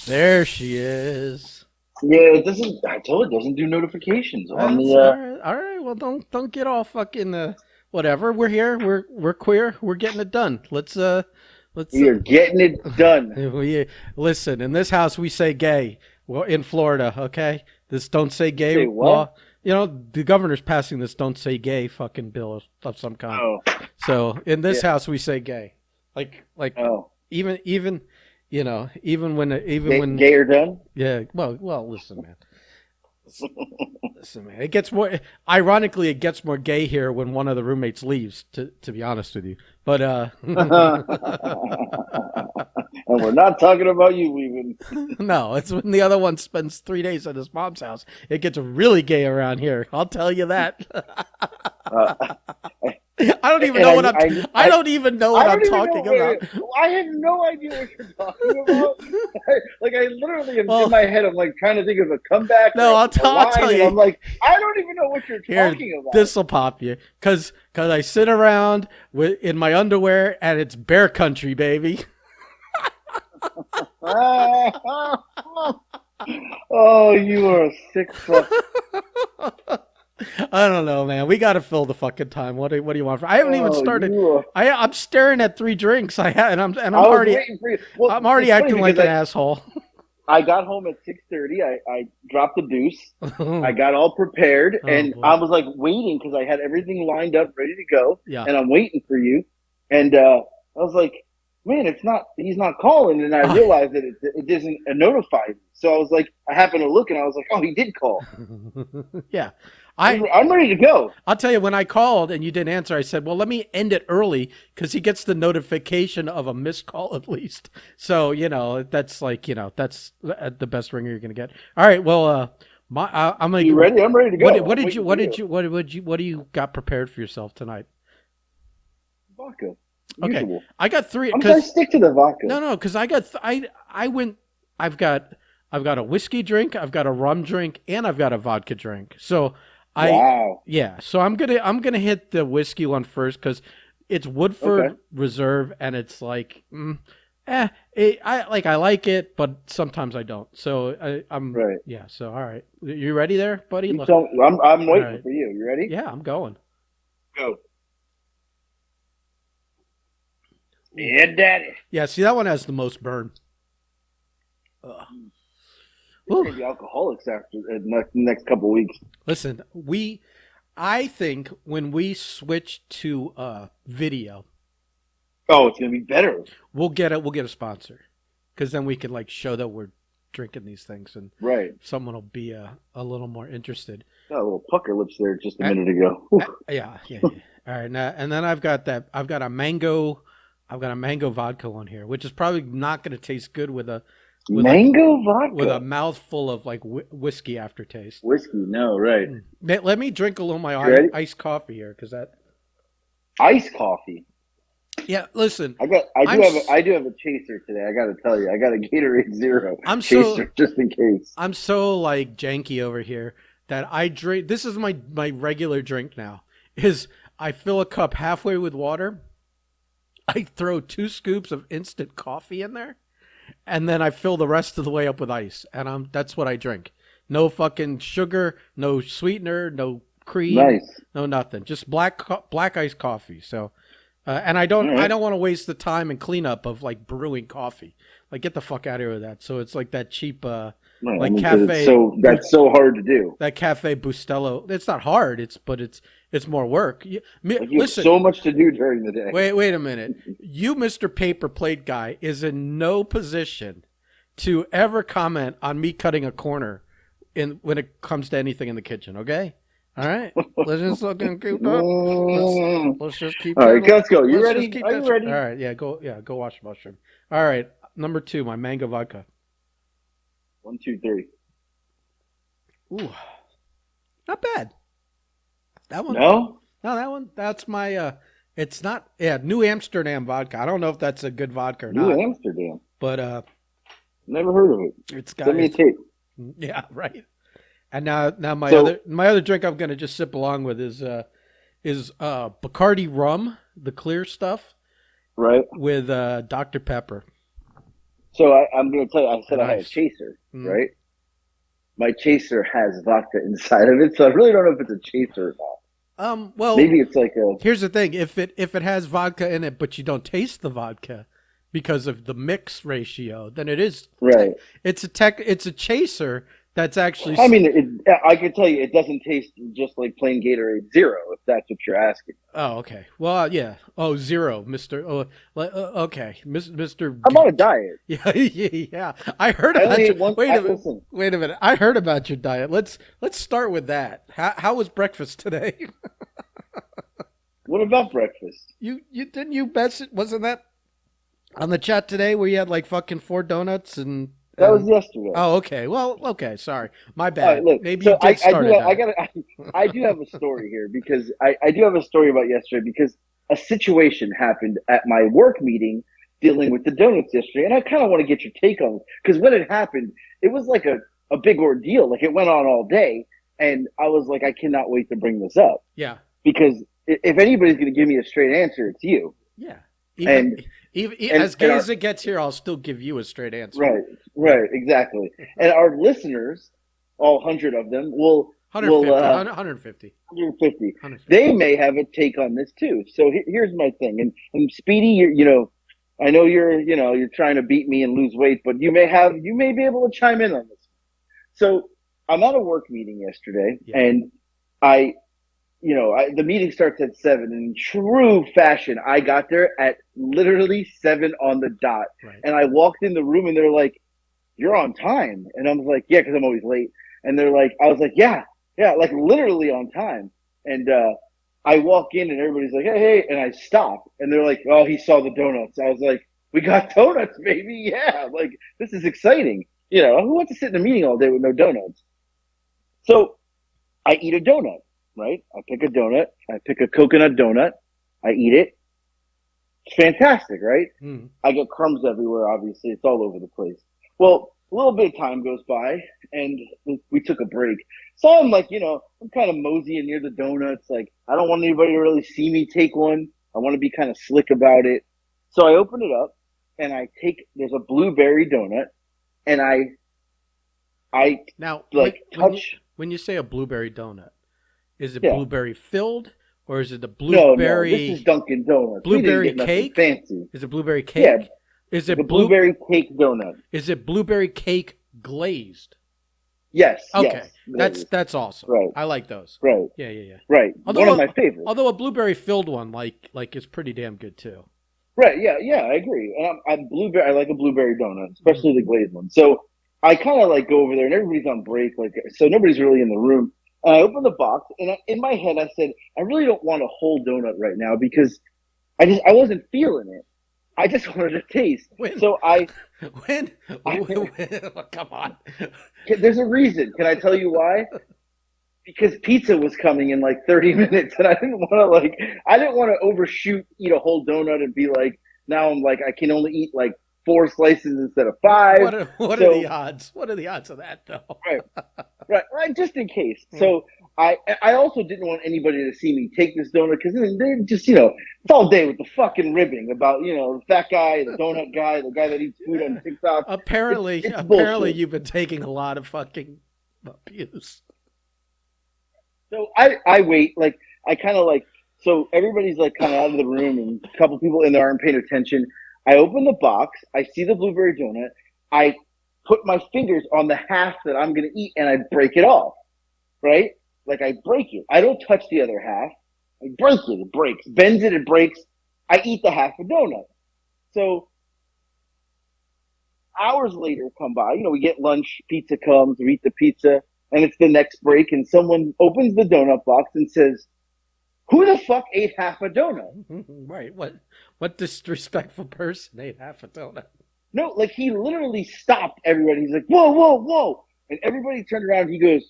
There she is. Yeah, it doesn't. I told it doesn't do notifications on That's the. all right. All right. Well, don't get all fucking whatever. We're here. We're queer. We're getting it done. Let's We are getting it done. we listen. In this house, we say gay. Well, in Florida, okay. This don't say gay Say what? law. You know, the governor's passing this don't say gay fucking bill of some kind. Oh, So in this yeah. house, we say gay. Like Oh, even even when gay or done? yeah. Well. Listen, man. Listen, man. It gets more. Ironically, it gets more gay here when one of the roommates leaves. To be honest with you, but And we're not talking about you leaving. no, it's when the other one spends 3 days at his mom's house. It gets really gay around here. I'll tell you that. Uh, I don't even and know what I'm. I don't even know what I I'm don't even know. talking about. I have no idea what you're talking about. Like I literally am in Well, my head. I'm like trying to think of a comeback or no, a I'll line, tell and you. I'm like, I don't even know what you're Here, talking about. this will pop you, cause I sit around in my underwear and it's bear country, baby. Oh, you are a sick fuck. I don't know, man. We got to fill the fucking time. What do you want? I haven't even Oh, started. you are. I'm staring at 3 drinks. I was waiting for you. Well, I'm already it's funny acting because like an asshole. I got home at 6:30. I dropped the deuce. I Oh got all prepared, and I boy. was like waiting because I had everything lined up, ready to go, Yeah. and I'm waiting for you. And I was like, man, it's not. He's not calling, and I Oh. realized that it doesn't notify me. So I was like, I happened to look, and I was like, oh, he did call. Yeah. I I'm ready to go. I'll tell you, when I called and you didn't answer, I said, "Well, let me end it early because he gets the notification of a missed call at least." So that's like that's the best ringer you're gonna get. All right, well, I'm like, You ready? I'm ready to go. what I'm did you waiting for you. what do you got prepared for yourself tonight? Vodka, Okay, usual. I got three I'm trying to because stick to the vodka. no, because I got I went. I've got a whiskey drink, I've got a rum drink, and I've got a vodka drink. So I Wow. yeah. So I'm gonna hit the whiskey one first because it's Okay. Woodford Reserve, and it's like I like it, but sometimes I don't. So I'm Right. yeah. So all right, you ready there, buddy? You Look, tell. I'm all waiting right. for you. You ready? Yeah, I'm going. Go. Ooh. Yeah, daddy. Yeah. See, that one has the most burn. Ugh. We're gonna be alcoholics after next couple weeks. Listen, I think when we switch to video, Oh, it's gonna be better. we'll get a sponsor because then we can like show that we're drinking these things and Right. someone will be a little more interested. Got a little pucker lips there just a Uh, minute ago. Whew. yeah. All right, now and then I've got a mango vodka one here, which is probably not going to taste good with like Mango with a vodka. mouthful of like whiskey aftertaste. Whiskey. No, right. Let me drink a little of my You ready? iced coffee here because that Iced coffee. yeah. Listen, I got. I do I'm have. s- I do have a chaser today. I got to tell you. I got a Gatorade Zero I'm so chaser just in case. I'm so like janky over here that I drink. This is my regular drink now. Is I fill a cup halfway with water. I throw 2 scoops of instant coffee in there, and then I fill the rest of the way up with ice. And that's what I drink. No fucking sugar, no sweetener, no cream, Nice. no nothing. Just black iced coffee. So, and All I right. don't want to waste the time and cleanup of like brewing coffee. Like get the fuck out of here with that. So it's like that cheap No, I like mean, because it's cafe so that's so hard to do. that cafe Bustelo. It's not hard. It's more work. Like you have Listen, so much to do during the day. wait a minute. You, Mister Paper Plate guy, is in no position to ever comment on me cutting a corner in when it comes to anything in the kitchen. Okay, all right. Let's just look and keep that. Let's Mm. let's just keep All right, that. let's go. You Let's just ready? keep Are that. you All ready? right, go wash the mushroom. All right, number 2, my mango vodka. One, two, three. Ooh, not bad. That one. No, No, that one. That's my. It's not. Yeah, New Amsterdam vodka. I don't know if that's a good vodka or New not, Amsterdam. but Never heard of it. it's got Send me a it's. tape. Yeah, right. And now So, my other drink I'm gonna just sip along with is Bacardi rum, the clear stuff right. with Dr Pepper. So I'm going to tell you, I said I had a Nice. chaser, Mm. right? My chaser has vodka inside of it, so I really don't know if it's a chaser or not. Well, Maybe it's like a here's the thing: if it has vodka in it, but you don't taste the vodka because of the mix ratio, then it is right. it's a chaser that's actually I mean, I can tell you, it doesn't taste just like plain Gatorade Zero, if that's what you're asking. oh, okay. Well, yeah. Oh, zero, Mister. Oh, okay, Mister. I'm on a diet. Yeah, yeah. I heard I only about you. ate one. Wait a minute. Listen, Wait a minute. I heard about your diet. Let's start with that. How was breakfast today? what about breakfast? You didn't you mess wasn't that on the chat today where you had like fucking four donuts That was and yesterday. oh, okay. Well, okay. Sorry, my All right, bad. look. Maybe you So did start a I diet. got I do have a story here because I do have a story about yesterday because a situation happened at my work meeting dealing with the donuts yesterday, and I kind of want to get your take on it because when it happened, it was like a big ordeal. Like it went on all day, and I was like, I cannot wait to bring this up Yeah. because if anybody's going to give me a straight answer, it's you. Yeah. Even, And even and as and gay our as it gets here, I'll still give you a straight answer. right, right, exactly. And our listeners, all 100 of them, will 150, 150, 150. 150. They may have a take on this too. So here's my thing. And Speedy, I know you're trying to beat me and lose weight, but you may be able to chime in on this. So I'm at a work meeting yesterday, Yeah. and I, the meeting starts at 7. In true fashion, I got there at literally 7 on the dot, Right. and I walked in the room, and they're like, "You're on time," and I was like, "Yeah," because I'm always late. And they're like, I was like, "Yeah, yeah," like literally on time. And I walk in, and everybody's like, "Hey, hey," and I stop, and they're like, "Oh, he saw the donuts." I was like, "We got donuts, baby! Yeah, like this is exciting." Who wants to sit in a meeting all day with no donuts? So I eat a donut, right? I pick a donut. I pick a coconut donut. I eat it. It's fantastic, right? Mm. I get crumbs everywhere, obviously. It's all over the place. Well, a little bit of time goes by and we took a break. So I'm like, I'm kind of moseying near the donuts. Like, I don't want anybody to really see me take one. I want to be kind of slick about it. So I open it up and there's a blueberry donut and I Now, like touch, when you say a blueberry donut, is it yeah. blueberry filled or is it a No, no, this is blueberry Dunkin' Donuts. We didn't blueberry get nothing cake? fancy. Is it blueberry Yeah, cake? Is the it blueberry cake donut. is it blueberry cake glazed? Yes, Okay, yes, glazed. that's awesome. Right, I like those. right. Yeah, yeah, yeah. Right. One of Although my favorites. although a blueberry filled one is pretty damn good too. Right. Yeah. Yeah. I agree. And I'm blueberry. I like a blueberry donut, Mm. especially the glazed one. So I kind of like go over there, and everybody's on break, like so nobody's really in the room. And I open the box, and in my head, I said, I really don't want a whole donut right now because I wasn't feeling it. I just wanted a taste. When So I, when, I come on. there's a reason. Can I tell you why? Because pizza was coming in like 30 minutes and I didn't want to overshoot, eat a whole donut and be like, now I'm like, I can only eat like 4 slices instead of five. What are the So, odds? What are the odds of that though? right, right, just in case. Mm. So I also didn't want anybody to see me take this donut because they just, it's all day with the fucking ribbing about, the fat guy, the donut guy, the guy that eats food on TikTok. It's Apparently bullshit. you've been taking a lot of fucking abuse. So I wait, like I kind of like so everybody's like kind of out of the room and a couple people in there aren't paying attention. I open the box, I see the blueberry donut, I put my fingers on the half that I'm gonna eat and I break it off, right? Like I break it. I don't touch the other half. I break it. It breaks. Bends it. It breaks. I eat the half a donut. So hours later come by. We get lunch. Pizza comes. We eat the pizza, and it's the next break. And someone opens the donut box and says, who the fuck ate half a donut? Right. What disrespectful person ate half a donut? No, like he literally stopped everybody. He's like, whoa, whoa, whoa. And everybody turned around. He goes,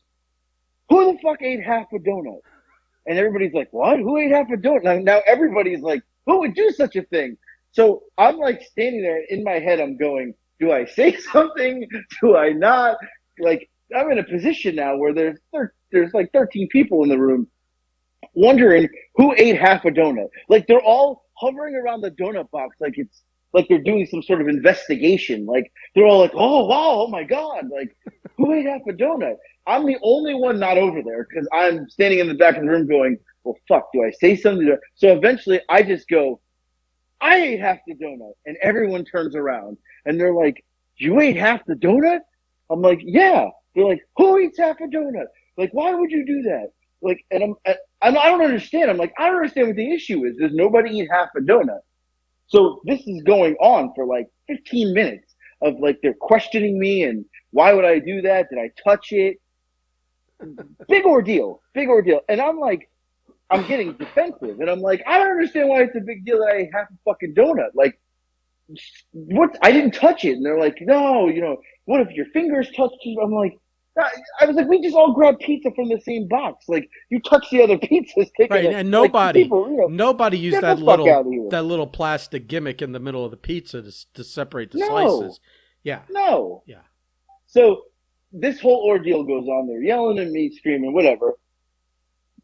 who the fuck ate half a donut? And everybody's like, what? Who ate half a donut? Now everybody's like, who would do such a thing? So I'm like standing there in my head. I'm going, do I say something? Do I not? Like I'm in a position now where there's like 13 people in the room wondering who ate half a donut. Like they're all hovering around the donut box like they're doing some sort of investigation. Like they're all like, "Oh wow, oh my god!" Like who ate half a donut? I'm the only one not over there because I'm standing in the back of the room going, "Well, fuck, do I say something?" So eventually, I just go, "I ate half the donut," and everyone turns around and they're like, "You ate half the donut?" I'm like, "Yeah." They're like, "Who eats half a donut? Like, why would you do that?" Like, and I don't understand. I'm like, I don't understand what the issue is. Does nobody eat half a donut? So this is going on for like 15 minutes of like they're questioning me and why would I do that? Did I touch it? Big ordeal, big ordeal. And I'm like, I'm getting defensive, and I'm like, I don't understand why it's a big deal that I ate half a fucking donut. Like, what? I didn't touch it, and they're like, no, what if your fingers touched it? I'm like, I was like, we just all grabbed pizza from the same box. Like, you touch the other pizzas, taking Right, it. and Like, nobody people, nobody used get the fuck out of here. that little plastic gimmick in the middle of the pizza to separate the No, slices. Yeah, no. yeah. So this whole ordeal goes on. They're yelling at me, screaming, whatever,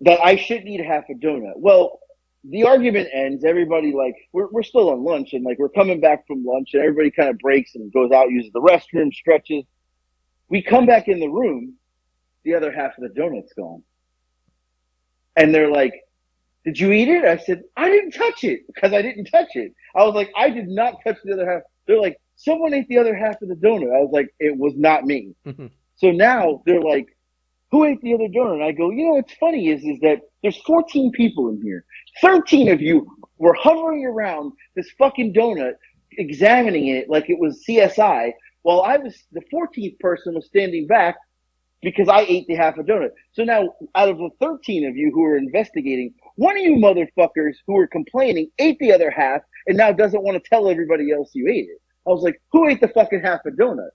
that I shouldn't eat half a donut. Well, the argument ends. Everybody like we're still on lunch, and like we're coming back from lunch, and everybody kind of breaks and goes out, uses the restroom, stretches. We come back in the room. The other half of the donut's gone, and they're like, "Did you eat it?" I said, "I didn't touch it because I didn't touch it." I was like, "I did not touch the other half." They're like, "Someone ate the other half of the donut." I was like, "It was not me." So now they're like, "Who ate the other donut?" And I go, what's funny is that there's 14 people in here. 13 of you were hovering around this fucking donut, examining it like it was CSI, while I was the 14th person was standing back because I ate the half a donut. So now, out of the 13 of you who are investigating, one of you motherfuckers who were complaining ate the other half and now doesn't want to tell everybody else you ate it. I was like, who ate the fucking half a donut?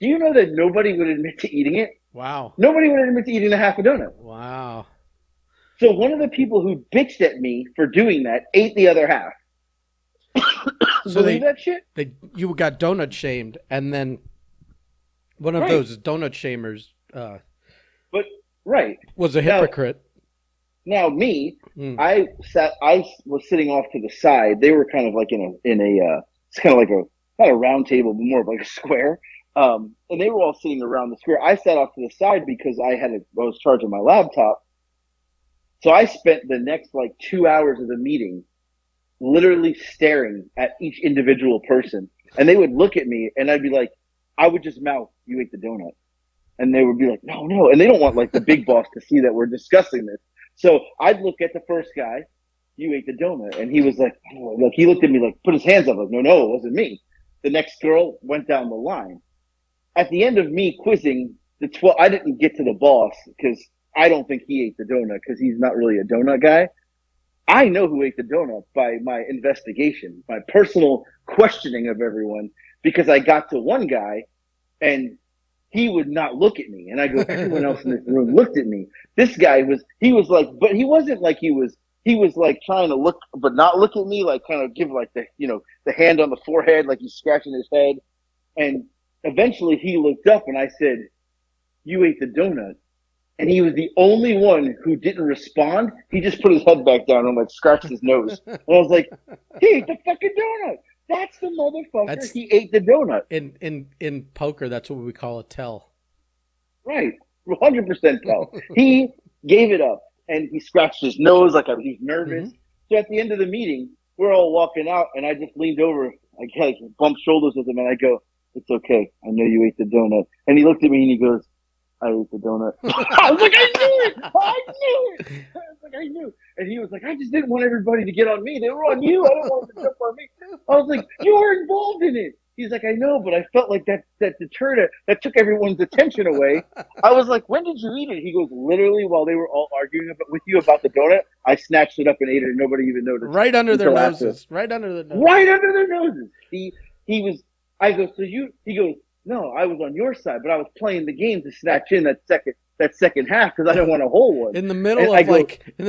Do you know that nobody would admit to eating it? Wow, Nobody would admit to eating a half a donut. wow. So one of the people who bitched at me for doing that ate the other half. So Believe that shit? you got donut shamed, and then one of Right. those donut shamers But right. was a Now hypocrite. now me, Mm. I was sitting off to the side. They were kind of like in a it's kind of like a not a round table, but more of like a square. And they were all sitting around the square. I sat off to the side because I was charging my laptop. So I spent the next like 2 hours of the meeting literally staring at each individual person. And they would look at me and I'd be like, I would just mouth, "You ate the donut." And they would be like, "No, no." And they don't want like the big boss to see that we're discussing this. So I'd look at the first guy, "You ate the donut." And he was like, oh, like he looked at me like, put his hands up, like, "No, no, it wasn't me." The next girl went down the line. At the end of me quizzing the 12, I didn't get to the boss because I don't think he ate the donut because he's not really a donut guy. I know who ate the donut by my investigation, my personal questioning of everyone, because I got to one guy and he would not look at me. And I go, everyone else in this room looked at me. This guy he was like, but he wasn't like he was like trying to look, but not look at me, like kind of give like the hand on the forehead, like he's scratching his head. And eventually he looked up and I said, "You ate the donut." And he was the only one who didn't respond. He just put his head back down and like scratched his nose. And I was like, "He ate the fucking donut. That's the motherfucker. That's He ate the donut." in poker. That's what we call a tell. Right. 100% tell. He gave it up and he scratched his nose like he's nervous. Hmm. So at the end of the meeting, we're all walking out and I just leaned over, I bumped shoulders with him and I go, "It's okay. I know you ate the donut." And he looked at me and he goes, "I ate the donut." I was like, "I knew it! I knew it!" I was like, "I knew." And he was like, "I just didn't want everybody to get on me. They were on you. I didn't want them to jump on me." I was like, "You were involved in it." He's like, "I know, but I felt like that deterred it. That took everyone's attention away." I was like, "When did you eat it?" He goes, "Literally while they were all arguing with you about the donut, I snatched it up and ate it and nobody even noticed Right under their until after." noses. Right under the nose. Right under their noses. He was. I go. So you? He goes, "No, I was on your side, but I was playing the game to snatch in that second half because I didn't want to hold one." In the And middle I of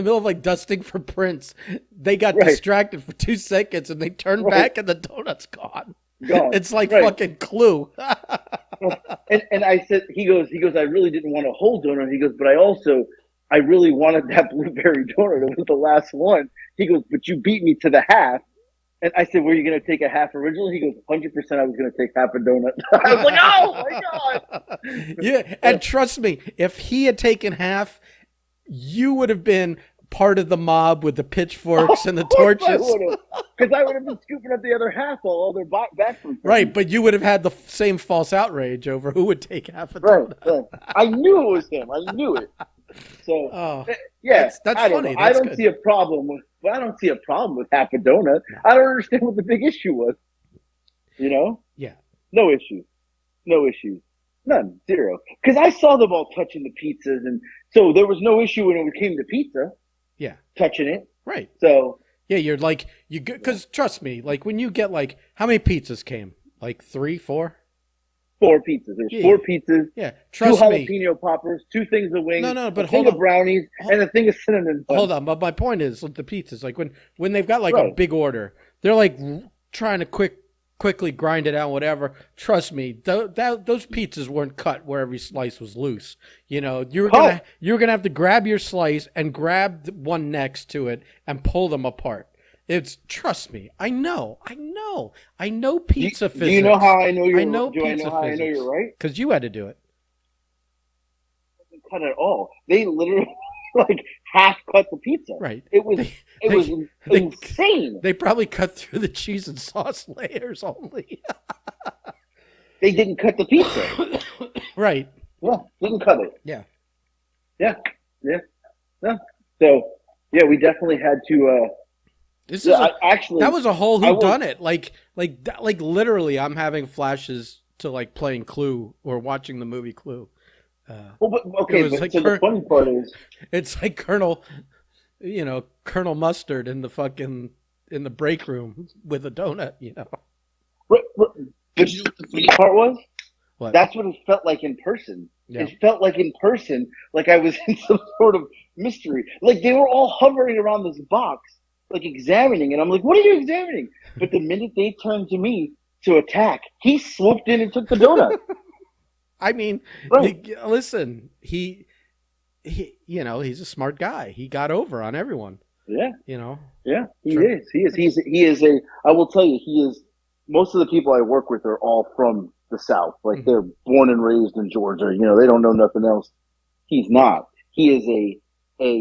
go, like dusting for prints, they got "Right, distracted for 2 seconds and they turned right, back and the donut's gone. gone, It's like right." fucking Clue. And I said, he goes, "I really didn't want to hold donut." He goes, "But I really wanted that blueberry donut. It was the last one." He goes, "But you beat me to the half." And I said, "Were you going to take a half original?" He goes, "100%. I was going to take half a donut." I was like, "Oh my Yeah, god!" and trust me, if he had taken half, you would have been part of the mob with the pitchforks and the Of course I torches. would have, because I would have been scooping up the other half while all their backs were Right, turned. but you would have had the same false outrage over who would take half a Right, donut. right. I knew it was him. I knew it. So, Oh, yeah, that's I don't know. funny. I That's don't good. see a problem with. Well, I don't see a problem with half a donut. No. I don't understand what the big issue was. You know, Yeah, no issues, no issues, none, zero. Because I saw them all touching the pizzas, and so there was no issue when it came to pizza yeah, touching it. right. So Yeah, you're like you because trust me, like when you get like how many pizzas came? Like 3, 4? 4 pizzas. There's Yeah, 4 pizzas, yeah. two Trust me. jalapeno poppers, 2 things of No, wings, no, a but thing hold of on. brownies, and a thing of cinnamon buns. Hold on, but my point is with the pizzas, like when they've got like a Right. big order, they're like trying to quickly grind it out, whatever. Trust me, those pizzas weren't cut where every slice was loose. You know, Cut. you were gonna have to grab your slice and grab the one next to it and pull them apart. It's trust me, I know pizza Do you know physics. how I know I you're? know Do I know pizza how I know physics you're right? because you had to do it. Cut at all. They literally like half cut the pizza. Right. It was They it was they insane. they probably cut through the cheese and sauce layers only. They didn't cut the pizza. Right. Yeah, didn't cut it. Yeah. Yeah, yeah, yeah. So yeah, we definitely had to. This Yeah, is a that actually was a whole I who will. done it. Like literally I'm having flashes to like playing Clue or watching the movie Clue. Well, but, It okay, was but like so the funny part is, it's like Colonel Mustard in the fucking in the break room with a donut, you know. but you know what the funny part was? What? That's what it felt like in person. Yeah. It felt like in person, like I was in some sort of mystery. Like they were all hovering around this box, like examining, and I'm like, "What are you examining?" But the minute they turned to me to attack, he swooped in and took the donut. I mean, Right? listen, he he's a smart guy. He got over on everyone, Yeah, you know. yeah. He Sure. is. He is. He is a. I will tell you, he is. Most of the people I work with are all from the South. Like Mhm. they're born and raised in Georgia. You know, they don't know nothing else. He's not. He is a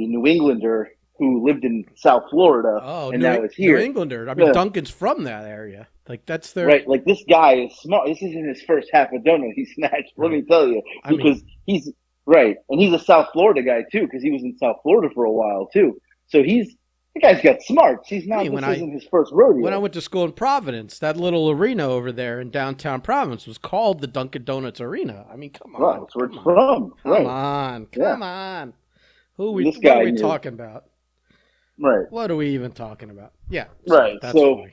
New Englander who lived in South Florida Oh, and now is New here. Englander. I mean, Yeah, Duncan's from that area. Like that's their right. Like this guy is smart. This isn't his first half a donut he snatched. Let me right. tell you, I mean, because he's right, and he's a South Florida guy too, because he was in South Florida for a while too. So he's the guy's got smarts. He's I not. mean This isn't his first rodeo. when I went to school in Providence, that little arena over there in downtown Providence was called the Dunkin' Donuts Arena. I mean, come Right, on, that's where come it's on, from. come Right. on, Yeah. come on. This What are guy we knew. talking about? Right. What are we even talking about? Yeah, so Right. that's So, funny.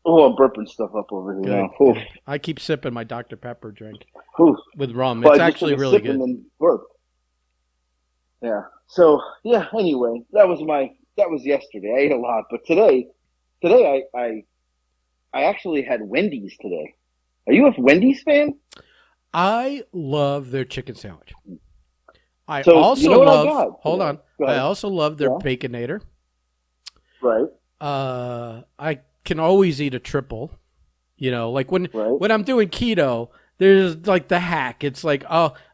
oh, I'm burping stuff up over here Good, now. Oof. good. I keep sipping my Dr. Pepper drink Oof. with rum. Well, It's I just actually took a really sip and good. then burp. Yeah. So, yeah. Anyway, that was yesterday. I ate a lot, but today I actually had Wendy's today. Are you a Wendy's fan? I love their chicken sandwich. I So you also know what I love. got Hold today? on. Go I ahead. also love their Yeah. baconator. Right. I can always eat a triple. You know, like Right. when I'm doing keto, there's like the hack. It's like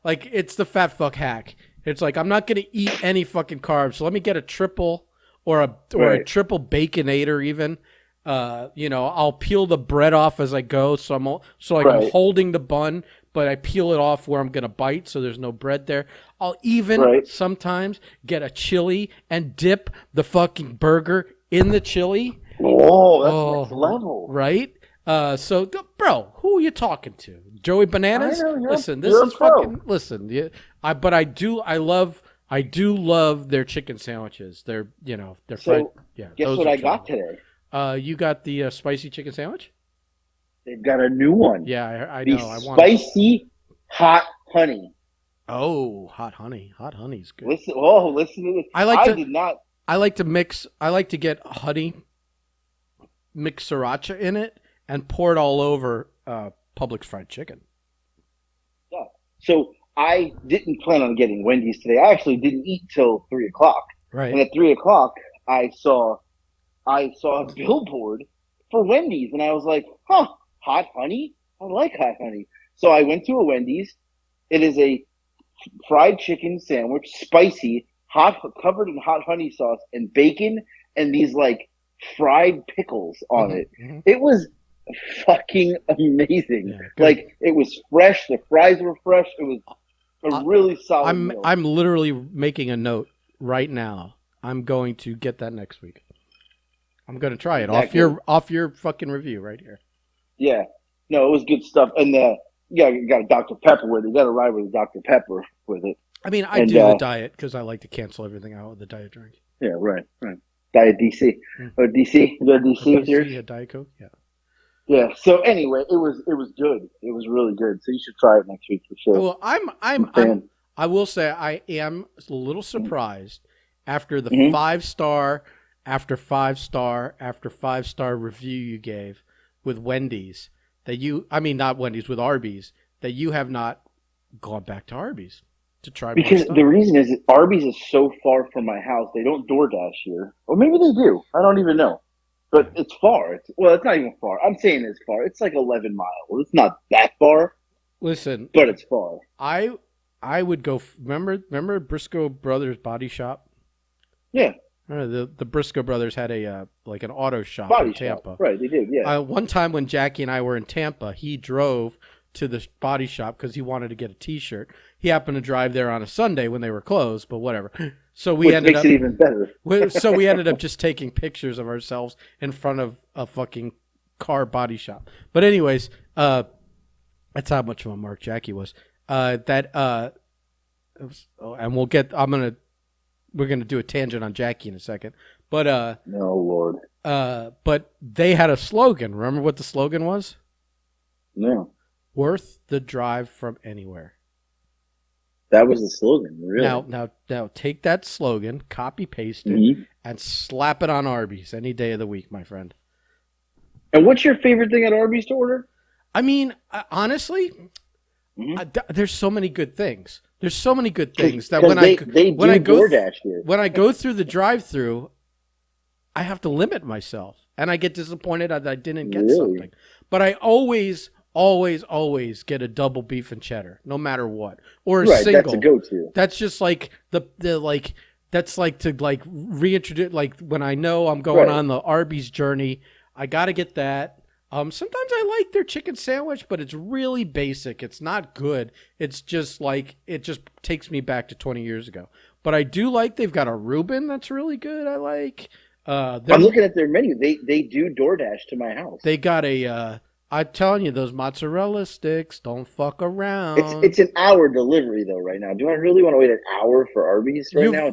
like it's the fat fuck hack. It's like I'm not gonna eat any fucking carbs, so let me get a triple or a Right. triple baconator even. I'll peel the bread off as I go, so I'm Right. holding the bun, but I peel it off where I'm gonna bite, so there's no bread there. I'll even Right. sometimes get a chili and dip the fucking burger in the chili. Oh, that's next Oh, level. right. Bro, who are you talking to? Joey I Bananas? know Listen, this you're a is pro. fucking. Listen, yeah, I do love their chicken sandwiches. They're fried. So, Yeah, guess those what are I got terrible. today? You got the spicy chicken sandwich? They've got a new one. Yeah, I The know. I want it. spicy hot honey. Oh, hot honey. Hot honey's good. Listen to this. I like I to. did not. I like to mix. I like to get honey, mix sriracha in it, and pour it all over Publix fried chicken. Yeah. So I didn't plan on getting Wendy's today. I actually didn't eat till 3 o'clock. And Right. at 3 o'clock, I saw a billboard for Wendy's, and I was like, huh, hot honey? I like hot honey. So I went to a Wendy's. It is a fried chicken sandwich, spicy, hot, covered in hot honey sauce and bacon, and these like fried pickles on it. Mm-hmm. It was fucking amazing. Yeah, good. Like it was fresh. The fries were fresh. It was a really solid meal. I'm literally making a note right now. I'm going to get that next week. I'm going to try it off your fucking review right here. Yeah, no, it was good stuff. And you got a Dr. Pepper with it. You got to ride with a Dr. Pepper with it. I mean, I do the diet because I like to cancel everything out with the diet drink. Yeah, right. Diet DC. Or DC? You got DC with yours? Yeah, Diet Coke. Yeah. Yeah. So anyway, it was good. It was really good. So you should try it next week for sure. Well, I will say I am a little surprised after the 5-star after 5-star after 5-star review you gave with Wendy's not Wendy's, with Arby's, that you have not gone back to Arby's to try more because stuff. The reason is Arby's is so far from my house. They don't DoorDash here, or maybe they do. I don't even know. But it's far. It's not even far. I'm saying it's far. It's like 11 miles. It's not that far. Listen, but it's far. I would go. Remember Briscoe Brothers Body Shop? Yeah. The Briscoe brothers had an auto shop in Tampa. Shop. Right, they did. Yeah. One time when Jackie and I were in Tampa, he drove to the body shop because he wanted to get a T-shirt. He happened to drive there on a Sunday when they were closed, but whatever. So we ended makes it even better. So we ended up just taking pictures of ourselves in front of a fucking car body shop. But anyways, that's how much of a mark Jackie was. And we're gonna do a tangent on Jackie in a second. But no Lord. But they had a slogan. Remember what the slogan was? No. Worth the drive from anywhere. That was the slogan, really. Now take that slogan, copy paste it, and slap it on Arby's any day of the week, my friend. And what's your favorite thing at Arby's to order? I mean, honestly, there's so many good things. There's so many good things that when I go through the drive-through, I have to limit myself, and I get disappointed that I didn't get something. But I always get a double beef and cheddar, no matter what, or a single. That's a go-to. That's just like that's like to reintroduce, like when I know I'm going on the Arby's journey, I got to get that. Sometimes I like their chicken sandwich, but it's really basic. It's not good. It's just it just takes me back to 20 years ago. But I do like they've got a Reuben that's really good. I like. I'm looking at their menu. They do DoorDash to my house. They got I'm telling you, those mozzarella sticks don't fuck around. It's an hour delivery though right now. Do I really want to wait an hour for Arby's right now?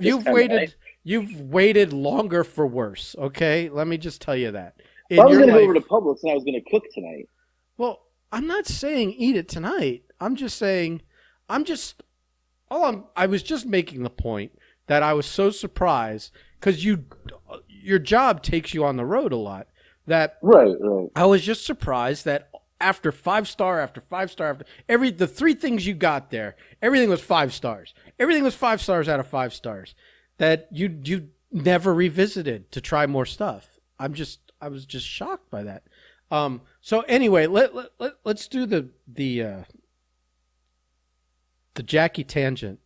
You've waited longer for worse. Okay, let me just tell you that. I was going to go over to Publix and I was going to cook tonight. Well, I'm not saying eat it tonight. I'm just saying, I was just making the point that I was so surprised because your job takes you on the road a lot. That right. I was just surprised that after 5-star after 5-star after the 3 things you got there, everything was 5 stars. Everything was 5 stars out of 5 stars. That you never revisited to try more stuff. I was just shocked by that. So anyway, let's do the Jackie tangent,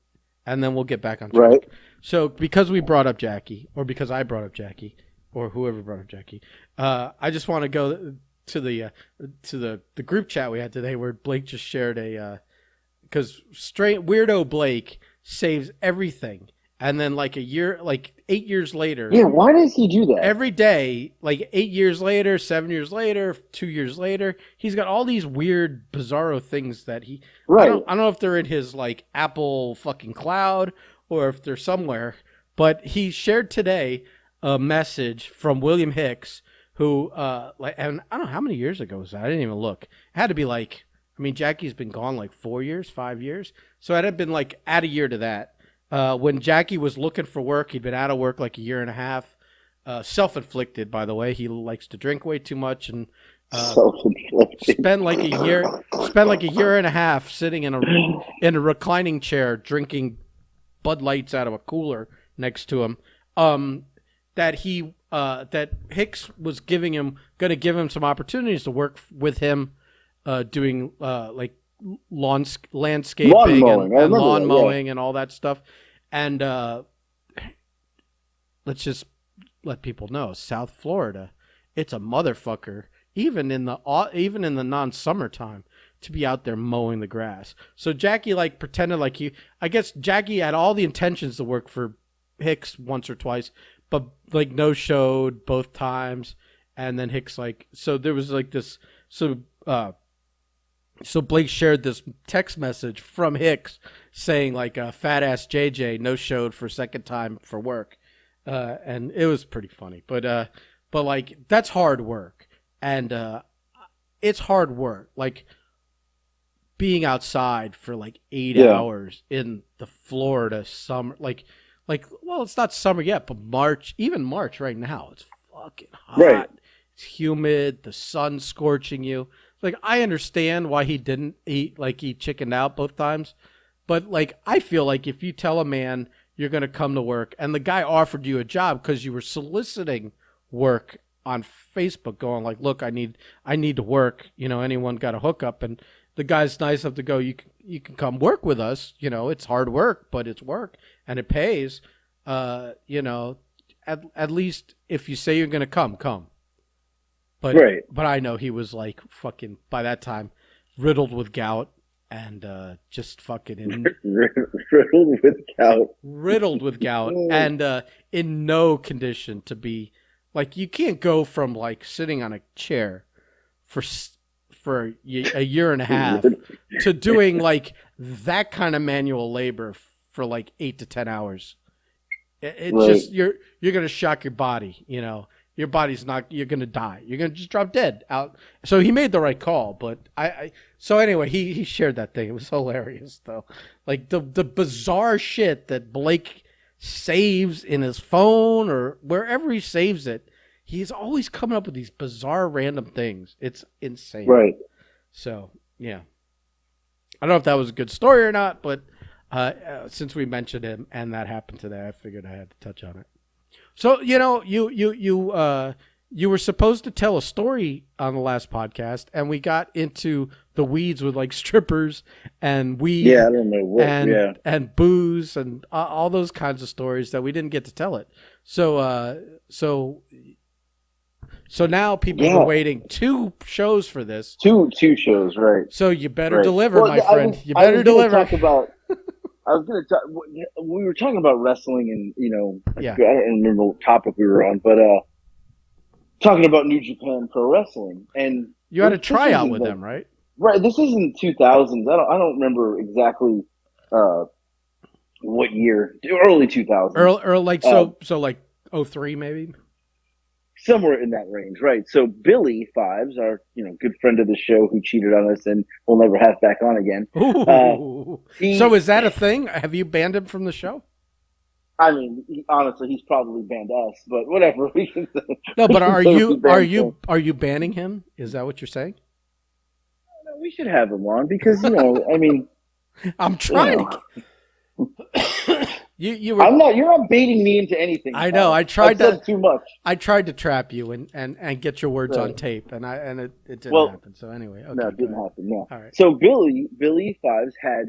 and then we'll get back on track. Right. So because we brought up Jackie, or because I brought up Jackie, or whoever brought up Jackie, I just want to go to the group chat we had today where Blake just shared because straight weirdo Blake saves everything. And then 8 years later. Yeah, why does he do that? Every day, 8 years later, 7 years later, 2 years later, he's got all these weird, bizarro things that he. Right. I don't know if they're in his Apple fucking cloud or if they're somewhere. But he shared today a message from William Hicks, who and I don't know how many years ago was that. I didn't even look. It had to be Jackie's been gone 4 years, 5 years, so it had been add a year to that. When Jackie was looking for work, he'd been out of work a year and a half. Self-inflicted, by the way. He likes to drink way too much and spent a year and a half sitting in a reclining chair drinking Bud Lights out of a cooler next to him. that Hicks was going to give him some opportunities to work with him, doing like Lawn landscaping mowing. I and remember lawn that, mowing and all that stuff. And let's just let people know, South Florida, it's a motherfucker, even in the non-summertime, to be out there mowing the grass. So Jackie like pretended like I guess Jackie had all the intentions to work for Hicks once or twice, but like no showed both times. And then Hicks like, so there was like this, so Blake shared this text message from Hicks saying like, fat ass JJ no showed for second time for work. And it was pretty funny, but like that's hard work, and it's hard work. Like being outside for like 8 hours in the Florida summer, well, it's not summer yet, but even March right now, it's fucking hot. Right. It's humid. The sun's scorching you. Like I understand why he didn't eat, like he chickened out both times, but like I feel like if you tell a man you're going to come to work and the guy offered you a job because you were soliciting work on Facebook, going like, look, I need to work. Anyone got a hookup? And the guy's nice enough to go, you can come work with us. It's hard work, but it's work and it pays. At least if you say you're going to come. But right. But I know he was like fucking by that time riddled with gout and just fucking riddled with gout and in no condition to be like, you can't go from like sitting on a chair for a year and a half to doing like that kind of manual labor for like 8 to 10 hours. It's right. Just you're gonna shock your body. Your body's not. You're gonna die. You're gonna just drop dead out. So he made the right call. But so anyway, he shared that thing. It was hilarious though. Like the bizarre shit that Blake saves in his phone or wherever he saves it. He's always coming up with these bizarre random things. It's insane. Right. So yeah, I don't know if that was a good story or not, but since we mentioned him and that happened today, I figured I had to touch on it. So, you were supposed to tell a story on the last podcast, and we got into the weeds with like strippers and weed, yeah, I don't know what, and booze and all those kinds of stories that we didn't get to tell it. So now people are waiting 2 shows for this. Two shows, right? So you better deliver, my friend. You better deliver. I was going to talk. We were talking about wrestling, and yeah. I don't remember what topic we were on, but talking about New Japan Pro Wrestling, and you had a tryout with them, right? Right. This is in 2000s. I don't remember exactly what year. Early 2000s. Early like so like 03 maybe. Somewhere in that range, right? So Billy Fives, our good friend of the show who cheated on us and we'll never have back on again. So is that a thing? Have you banned him from the show? I mean, honestly, he's probably banned us, but whatever. No, but are you banning him? Is that what you're saying? No, we should have him on because I mean, I'm trying to. You're not baiting me into anything. I know. I tried to too much. I tried to trap you and get your words on tape, and it didn't happen. So anyway, okay, no, it didn't happen. No. All right. So Billy Fives had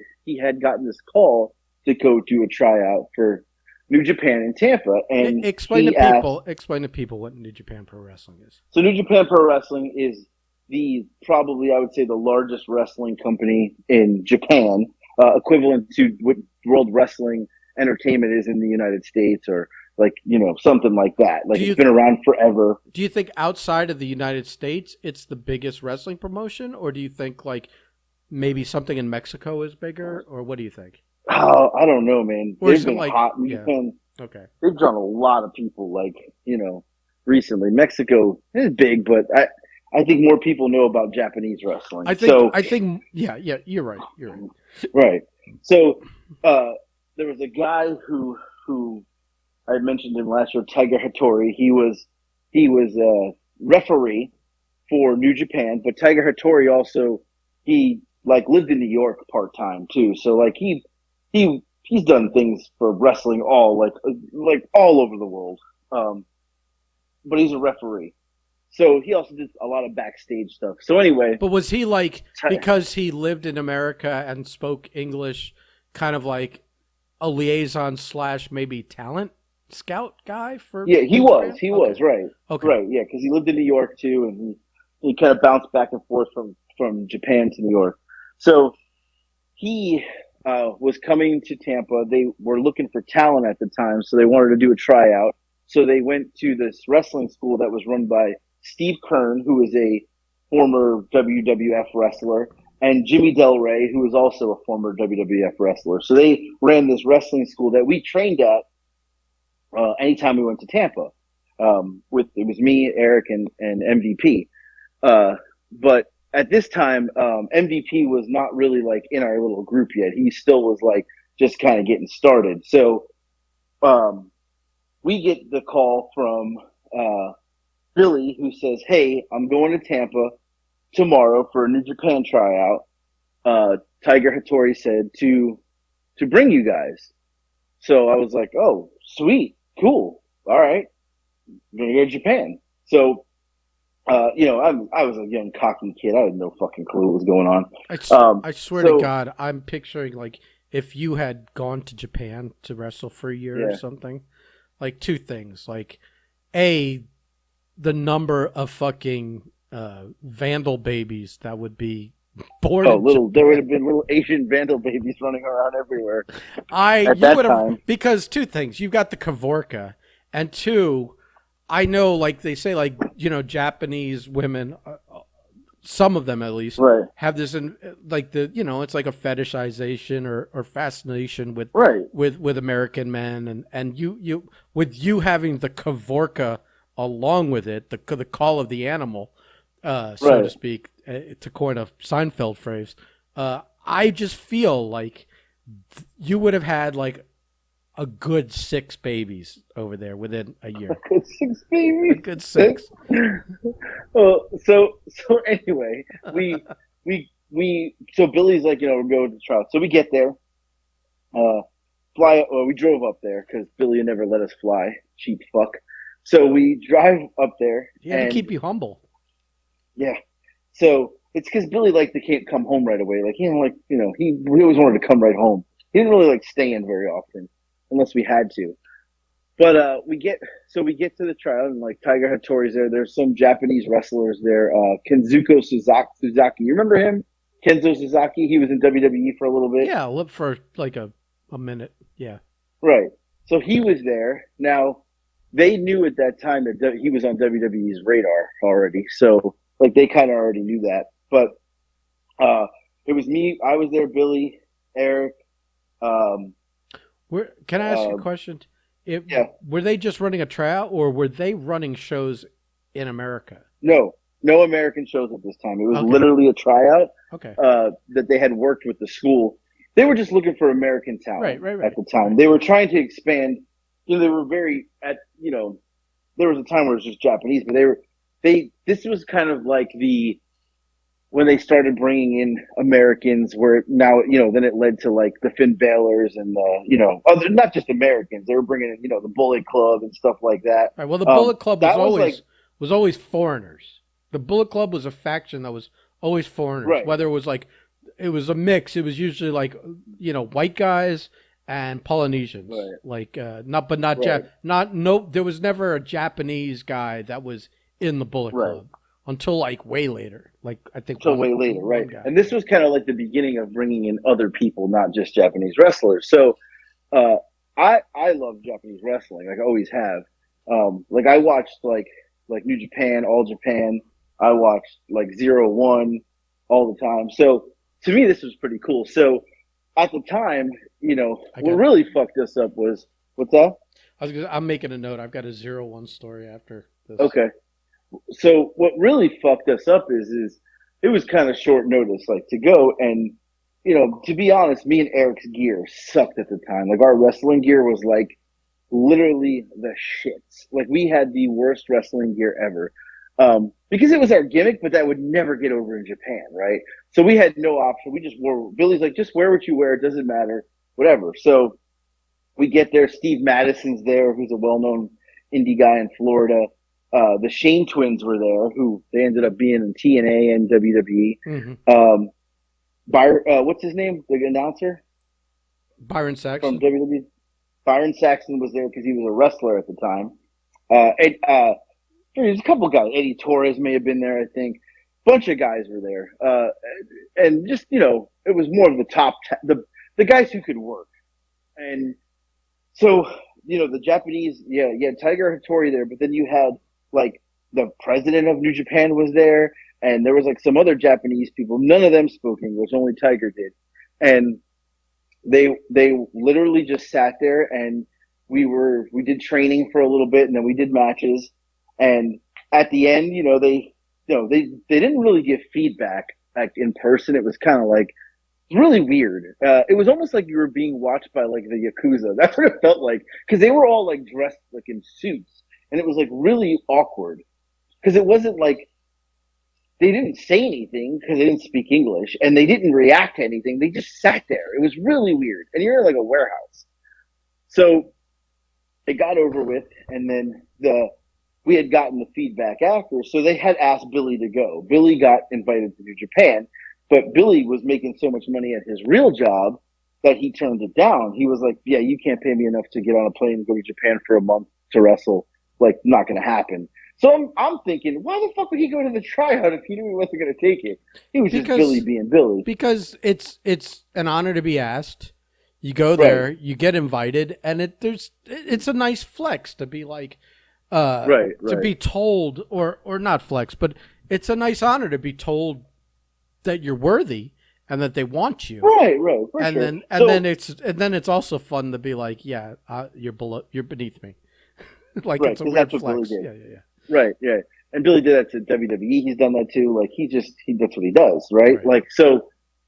gotten this call to go do a tryout for New Japan in Tampa, and explain to people what New Japan Pro Wrestling is. So New Japan Pro Wrestling is probably I would say the largest wrestling company in Japan, equivalent to what World Wrestling Entertainment is in the United States, or like something like that. Like it's been around forever. Do you think outside of the United States it's the biggest wrestling promotion, or do you think like maybe something in Mexico is bigger, or what do you think? Oh, I don't know, man. They've been hot. Okay. They've drawn a lot of people, recently. Mexico is big, but I think more people know about Japanese wrestling. I think yeah, you're right. Right. So there was a guy who I mentioned him last year, Tiger Hattori. He was a referee for New Japan, but Tiger Hattori also he lived in New York part time too. So he's done things for wrestling all all over the world. but he's a referee. So he also did a lot of backstage stuff. So anyway, But was he like, because he lived in America and spoke English, kind of like a liaison slash maybe talent scout guy for yeah, he New was. Japan? He Okay. was right. Okay. Right. Yeah, because he lived in New York too, and he kind of bounced back and forth from Japan to New York. So he was coming to Tampa. They were looking for talent at the time, so they wanted to do a tryout. So they went to this wrestling school that was run by Steve Kern, who is a former WWF wrestler, and Jimmy Del Rey, who was also a former WWF wrestler. So they ran this wrestling school that we trained at anytime we went to Tampa. With it was me, Eric, and MVP. But at this time, MVP was not really like in our little group yet. He still was like just kind of getting started. So um, we get the call from Billy, who says, "Hey, I'm going to Tampa tomorrow for a New Japan tryout." Tiger Hattori said to bring you guys. So I was like, "Oh, sweet, cool, all right, I'm gonna go to Japan." So I was a young cocky kid. I had no fucking clue what was going on. I swear to So God, I'm picturing like if you had gone to Japan to wrestle for a year or yeah. something, like two things. Like, A, the number of fucking vandal babies that would be born Oh, in there would Japan. have been little Asian vandal babies running around everywhere at You that would have, time. because two things. You've got the Kavorka, and two, I know, like they say, like, Japanese women, some of them at least, Right, have this, like it's like a fetishization or fascination with right, American men, and with you having the Kavorka along with it, the call of the animal, so to right. speak, to coin a Seinfeld phrase. I just feel like you would have had like a good six babies over there within a year. Six A babies. good six. Oh, so anyway, so Billy's like, we're going to trial. So we get there, fly. Well, we drove up there because Billy never let us fly. Cheap fuck. So we drive up there, He had to and keep you humble. yeah. So it's because Billy liked to can't come home right away. Like he always wanted to come right home. He didn't really like staying very often, unless we had to. But we get to the trial, and like Tiger Hattori's there. There's some Japanese wrestlers there. Kenzuko Suzaki. You remember him? Kenzo Suzaki. He was in WWE for a little bit. Yeah, live for like a minute. Yeah. Right. So he was there. Now they knew at that time that he was on WWE's radar already. So like they kind of already knew that. But uh, it was me. I was there. Billy, Eric. Um, Can I ask you a uh, question? yeah. Were they just running a tryout, or were they running shows in America? No, no American shows at this time. It was Okay. literally a tryout Okay. that they had worked with the school. They were just looking for American Right. talent Right. at Right. the time. Right. They were trying to expand. They were there was a time where it was just Japanese, but this was kind of like when they started bringing in Americans, where now then it led to like the Finn Balor's and not just Americans. They were bringing in the Bullet Club and stuff like that. Right. Well, the Bullet Club That was like was always foreigners. The Bullet Club was a faction that was always foreigners. right, Whether it was like it was a mix, it was usually like white guys and Polynesians. right, Like not right, not no. There was never a Japanese guy that was in the Bullet right. Club until like way later. Like I think Until way later, one right? guy. And this was kind of like the beginning of bringing in other people, not just Japanese wrestlers. So uh, I love Japanese wrestling, like I always have. Like I watched like New Japan, All Japan. I watched like Zero One all the time. So to me, this was pretty cool. So at the time, I what got. really fucked us up was what's that? I'm making a note. I've got a 0-1 story after this. Okay. So what really fucked us up is it was kind of short notice, like to go and to be honest, me and Eric's gear sucked at the time. Like our wrestling gear was like literally the shits. Like we had the worst wrestling gear ever. Because it was our gimmick, but that would never get over in Japan, right? So we had no option. We just wore. Billy's like, just wear what you wear. It doesn't matter, whatever. So we get there. Steve Madison's there, who's a well-known indie guy in Florida. The Shane twins were there, who they ended up being in TNA and WWE. Hmm. What's his name? The announcer Byron from Saxton. WWE. Byron Saxton was there because he was a wrestler at the time. There's a couple guys. Eddie Torres may have been there, I think. Bunch of guys were there, and just it was more of the the guys who could work. And so the Japanese, yeah, you had Tiger Hattori there, but then you had like the president of New Japan was there, and there was like some other Japanese people. None of them spoke English, only Tiger did, and they literally just sat there, and we did training for a little bit, and then we did matches, and at the end, they didn't really give feedback like in person. It was kind of like really weird. It was almost like you were being watched by like the Yakuza. That's what it felt like, because they were all like dressed like in suits, and it was like really awkward because it wasn't like they didn't say anything because they didn't speak English, and they didn't react to anything. They just sat there. It was really weird, and you're in like a warehouse. So it got over with, and then we had gotten the feedback after, so they had asked Billy to go. Billy got invited to New Japan, but Billy was making so much money at his real job that he turned it down. He was like, "Yeah, you can't pay me enough to get on a plane and go to Japan for a month to wrestle. Like, not going to happen." So I'm thinking, why the fuck would he go to the tryout if he knew he wasn't going to take it? He was just Billy Because being Billy. it's an honor to be asked. You go Right, there, you get invited, and it's a nice flex to be like right, to right, be told, or not flex, but it's a nice honor to be told that you're worthy and that they want you. right, for And sure. then So it's also fun to be like, yeah, you're beneath me. Like right, it's a because that's weird what Billy flex. did. Yeah, yeah, Right, yeah. And Billy did that to WWE. He's done that too. Like he that's what he does, yeah. right? Right. Like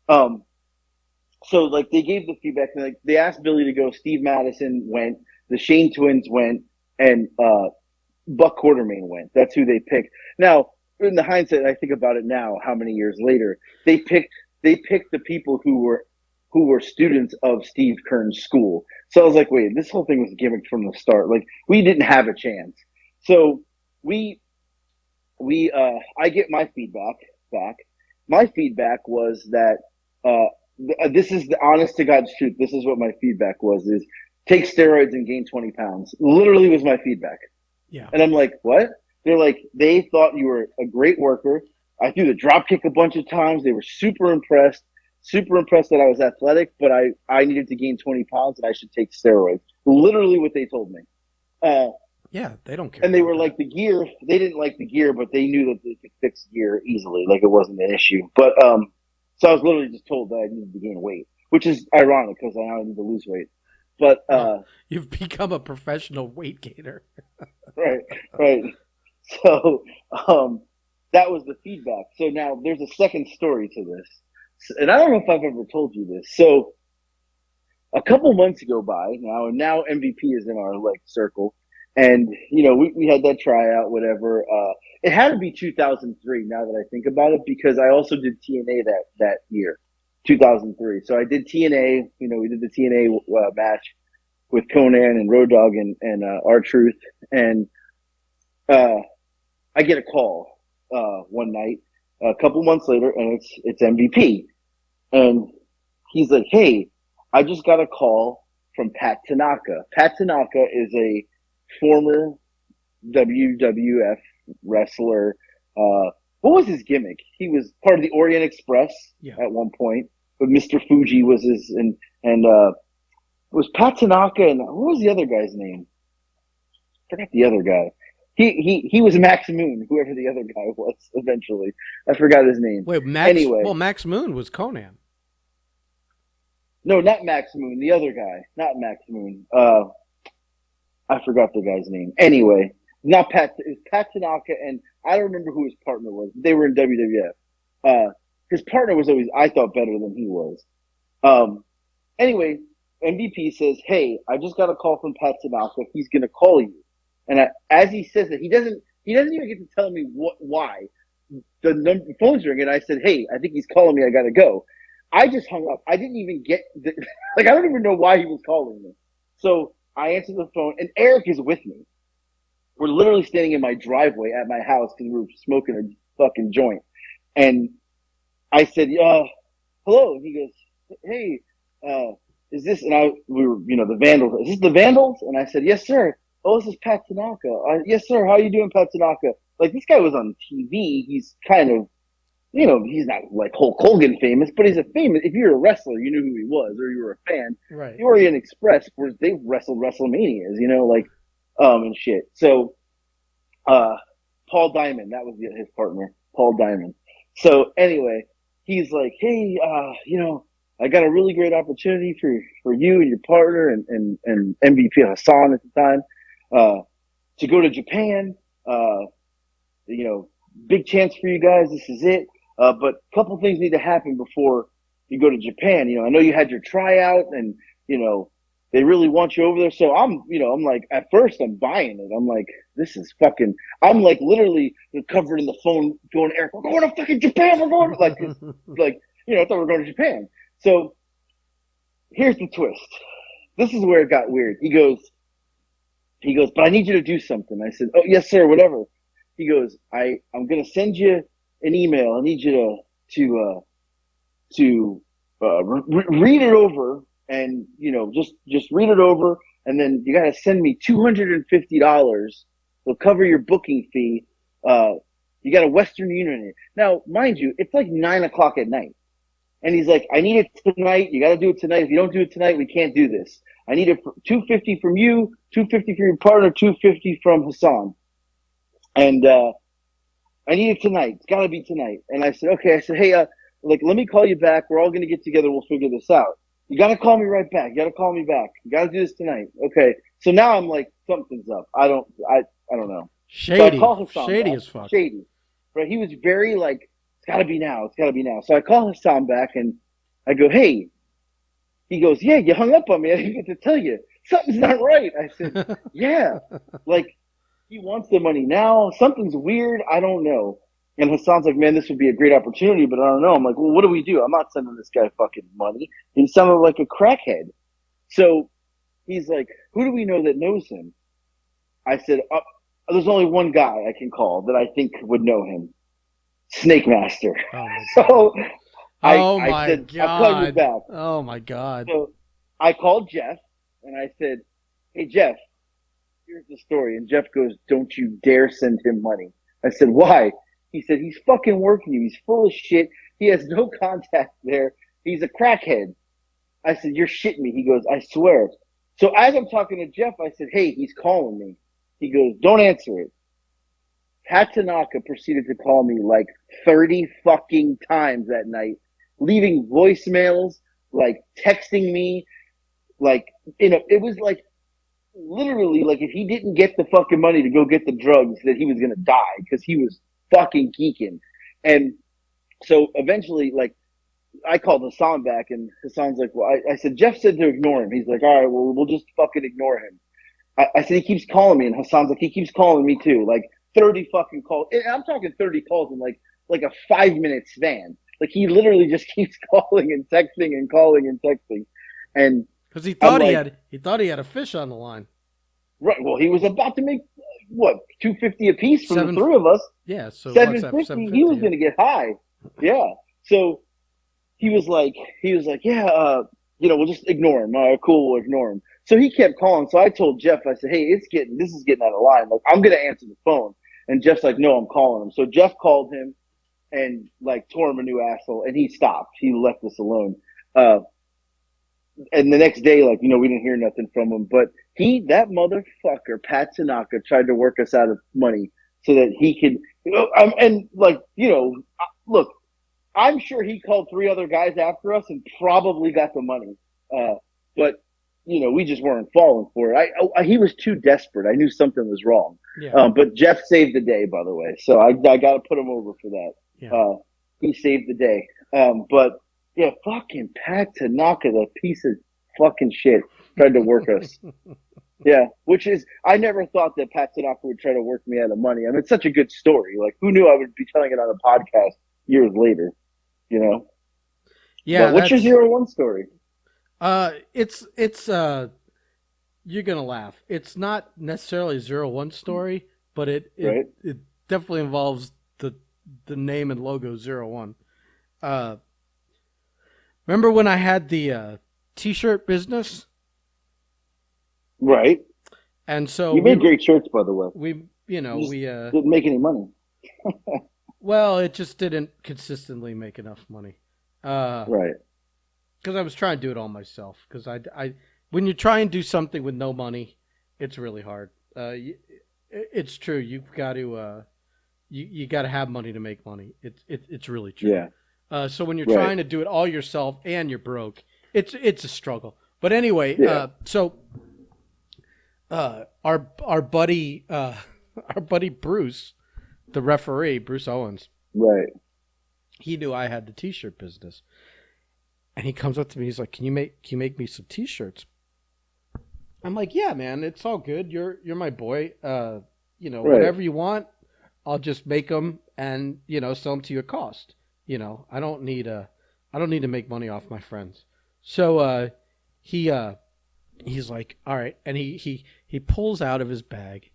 um so like they gave the feedback, and like they asked Billy to go. Steve Madison went, the Shane twins went, and Buck Quartermain went. That's who they picked. Now, in the hindsight, I think about it now, how many years later, they picked the people who were students of Steve Kern's school. So I was like, wait, this whole thing was gimmicked from the start. Like we didn't have a chance. So we I get my feedback back. My feedback was that this is the honest to God's truth. This is what my feedback was: is take steroids and gain 20 pounds. Literally was my feedback. Yeah. And I'm like, what? They're like, they thought you were a great worker. I threw the drop kick a bunch of times. They were super impressed that I was athletic, but I needed to gain 20 pounds and I should take steroids. Literally what they told me. Uh, Yeah, they don't care and they about were that. like the gear. They didn't like the gear, but they knew that they could fix gear easily. Like it wasn't an issue. But so I was literally just told that I needed to gain weight, which is ironic because I now need to lose weight. But Well, you've become a professional weight gainer. right, right. So that was the feedback. So now there's a second story to this, and I don't know if I've ever told you this. So a couple months go by now, and now MVP is in our like circle, and we had that tryout, whatever. It had to be 2003. Now that I think about it, because I also did TNA that year, 2003. So I did TNA. We did the TNA match with Conan and Road Dogg and R Truth, and uh, I get a call one night, a couple months later, and it's MVP, and he's like, "Hey, I just got a call from Pat Tanaka. Pat Tanaka is a former WWF wrestler. What was his gimmick? He was part of the Orient Express Yeah. at one point, but Mr. Fuji was his, and it was Pat Tanaka, and what was the other guy's name? I forgot the other guy. He was Max Moon, whoever the other guy was. Eventually, I forgot his name. Wait, Max. Anyway, Well, Max Moon was Conan. no, not Max Moon. The other guy, not Max Moon. I forgot the guy's name. Anyway, not Pat. It was Pat Tanaka, and I don't remember who his partner was. They were in WWF. His partner was always, I thought, better than he was. Um, anyway, MVP says, "Hey, I just got a call from Pat Tanaka. He's gonna call you." And as he says that, he doesn't even get to tell me why. The phone's ringing. I said, "Hey, I think he's calling me. I gotta go." I just hung up. I didn't even get like I don't even know why he was calling me. So I answered the phone, and Eric is with me. we're literally standing in my driveway at my house because we were smoking a fucking joint. And I said, hello. And he goes, hey, is this, and we were, the Vandals. Is this the Vandals? And I said, yes, sir. Oh, this is Pat Tanaka. Yes, sir. How are you doing, Pat Tanaka? Like, this guy was on TV. He's kind of, he's not like Hulk Hogan famous, but he's a famous, if you're a wrestler, you knew who he was, or you were a fan. Right. The Orient Express, where they wrestled WrestleManias, and shit. So, Paul Diamond, that was his partner, Paul Diamond. So anyway, he's like, hey, I got a really great opportunity for you and your partner and MVP Hassan at the time, to go to Japan. Big chance for you guys. This is it. But a couple things need to happen before you go to Japan. I know you had your tryout and, they really want you over there. So I'm like, at first I'm buying it. I'm like, this is fucking, I'm like literally covered in the phone going, Eric, we're going to fucking Japan. We're going like, I thought we were going to Japan. So here's the twist. This is where it got weird. He goes, but I need you to do something. I said, oh, yes, sir, whatever. He goes, I'm going to send you an email. I need you to read it over and, just read it over. And then you got to send me $250. They'll cover your booking fee. You got a Western Union. Now, mind you, it's like 9:00 at night. And he's like, I need it tonight. You got to do it tonight. If you don't do it tonight, we can't do this. I need it for $250 from you, $250 from your partner, $250 from Hassan. And I need it tonight. It's got to be tonight. And I said, okay. I said, hey, let me call you back. We're all going to get together. We'll figure this out. You got to call me right back. You got to call me back. You got to do this tonight. Okay. So now I'm like, something's up. I don't know. Shady. So I call Hassan Shady back. as fuck. Shady. But he was very like, it's got to be now. It's got to be now. So I call Hassan back and I go, hey. He goes, yeah, you hung up on me. I didn't get to tell you. Something's not right. I said, yeah. Like, he wants the money now. Something's weird. I don't know. And Hassan's like, man, this would be a great opportunity, but I don't know. I'm like, well, what do we do? I'm not sending this guy fucking money. He sounded like a crackhead. So he's like, who do we know that knows him? I said, there's only one guy I can call that I think would know him. Snake Master. Oh my So my I said, God. I'll call you back. Oh my God. So I called Jeff and I said, hey, Jeff, here's the story. And Jeff goes, don't you dare send him money. I said, why? He said, he's fucking working you. He's full of shit. He has no contact there. He's a crackhead. I said, you're shitting me. He goes, I swear. So as I'm talking to Jeff, I said, hey, he's calling me. He goes, don't answer it. Pat Tanaka proceeded to call me like 30 fucking times that night, leaving voicemails, like texting me, like, it was like, literally, like, if he didn't get the fucking money to go get the drugs, that he was gonna die because he was fucking geeking. And so eventually, like, I called Hassan back, and Hassan's like, well, I said, Jeff said to ignore him. He's like, all right, well, we'll just fucking ignore him. I said, he keeps calling me, and Hassan's like, he keeps calling me too, like 30 fucking calls. And I'm talking 30 calls in like a 5-minute span. Like, he literally just keeps calling and texting and calling and texting. And because he thought he had a fish on the line. Right. Well, he was about to make what, $250 a piece from the 3 of us. Yeah. So $750. He was going to get high. Yeah. So he was like, yeah, we'll just ignore him. All right, cool, we'll ignore him. So he kept calling. So I told Jeff, I said, hey, this is getting out of line. Like, I'm going to answer the phone. And Jeff's like, no, I'm calling him. So Jeff called him and like tore him a new asshole, and he stopped. He left us alone. And the next day, like, we didn't hear nothing from him. But that motherfucker, Pat Tanaka, tried to work us out of money so that he could, and like, look, I'm sure he called 3 other guys after us and probably got the money. But, we just weren't falling for it. He was too desperate. I knew something was wrong. Yeah. But Jeff saved the day, by the way. So I got to put him over for that. Yeah. He saved the day. But yeah, fucking Pat Tanaka, the piece of fucking shit, tried to work us. Yeah, which is, I never thought that Pat Tanaka would try to work me out of money. I mean, it's such a good story. Like, who knew I would be telling it on a podcast years later, Yeah. But what's your 0-1 story? It's you're gonna laugh. It's not necessarily a 0-1 story, but Right. it definitely involves the name and logo 01. Uh, Remember when I had the t-shirt business? Right. And so You made great shirts, by the way. we You just we didn't make any money. well, it just didn't consistently make enough money. Right. Because I was trying to do it all myself. Because I when you try and do something with no money, it's really hard. It's true. You've got to you got to have money to make money. It's really true. Yeah. So when you're Right. trying to do it all yourself and you're broke, it's a struggle. But anyway, Yeah. so our buddy our buddy Bruce, the referee, Bruce Owens, Right. he knew I had the t-shirt business, and he comes up to me. He's like, can you make me some t-shirts?" I'm like, "Yeah, man, it's all good. You're my boy. Right. Whatever you want, I'll just make them and sell them to your cost. I don't need to make money off my friends." So he he's like, "All right," and he pulls out of his bag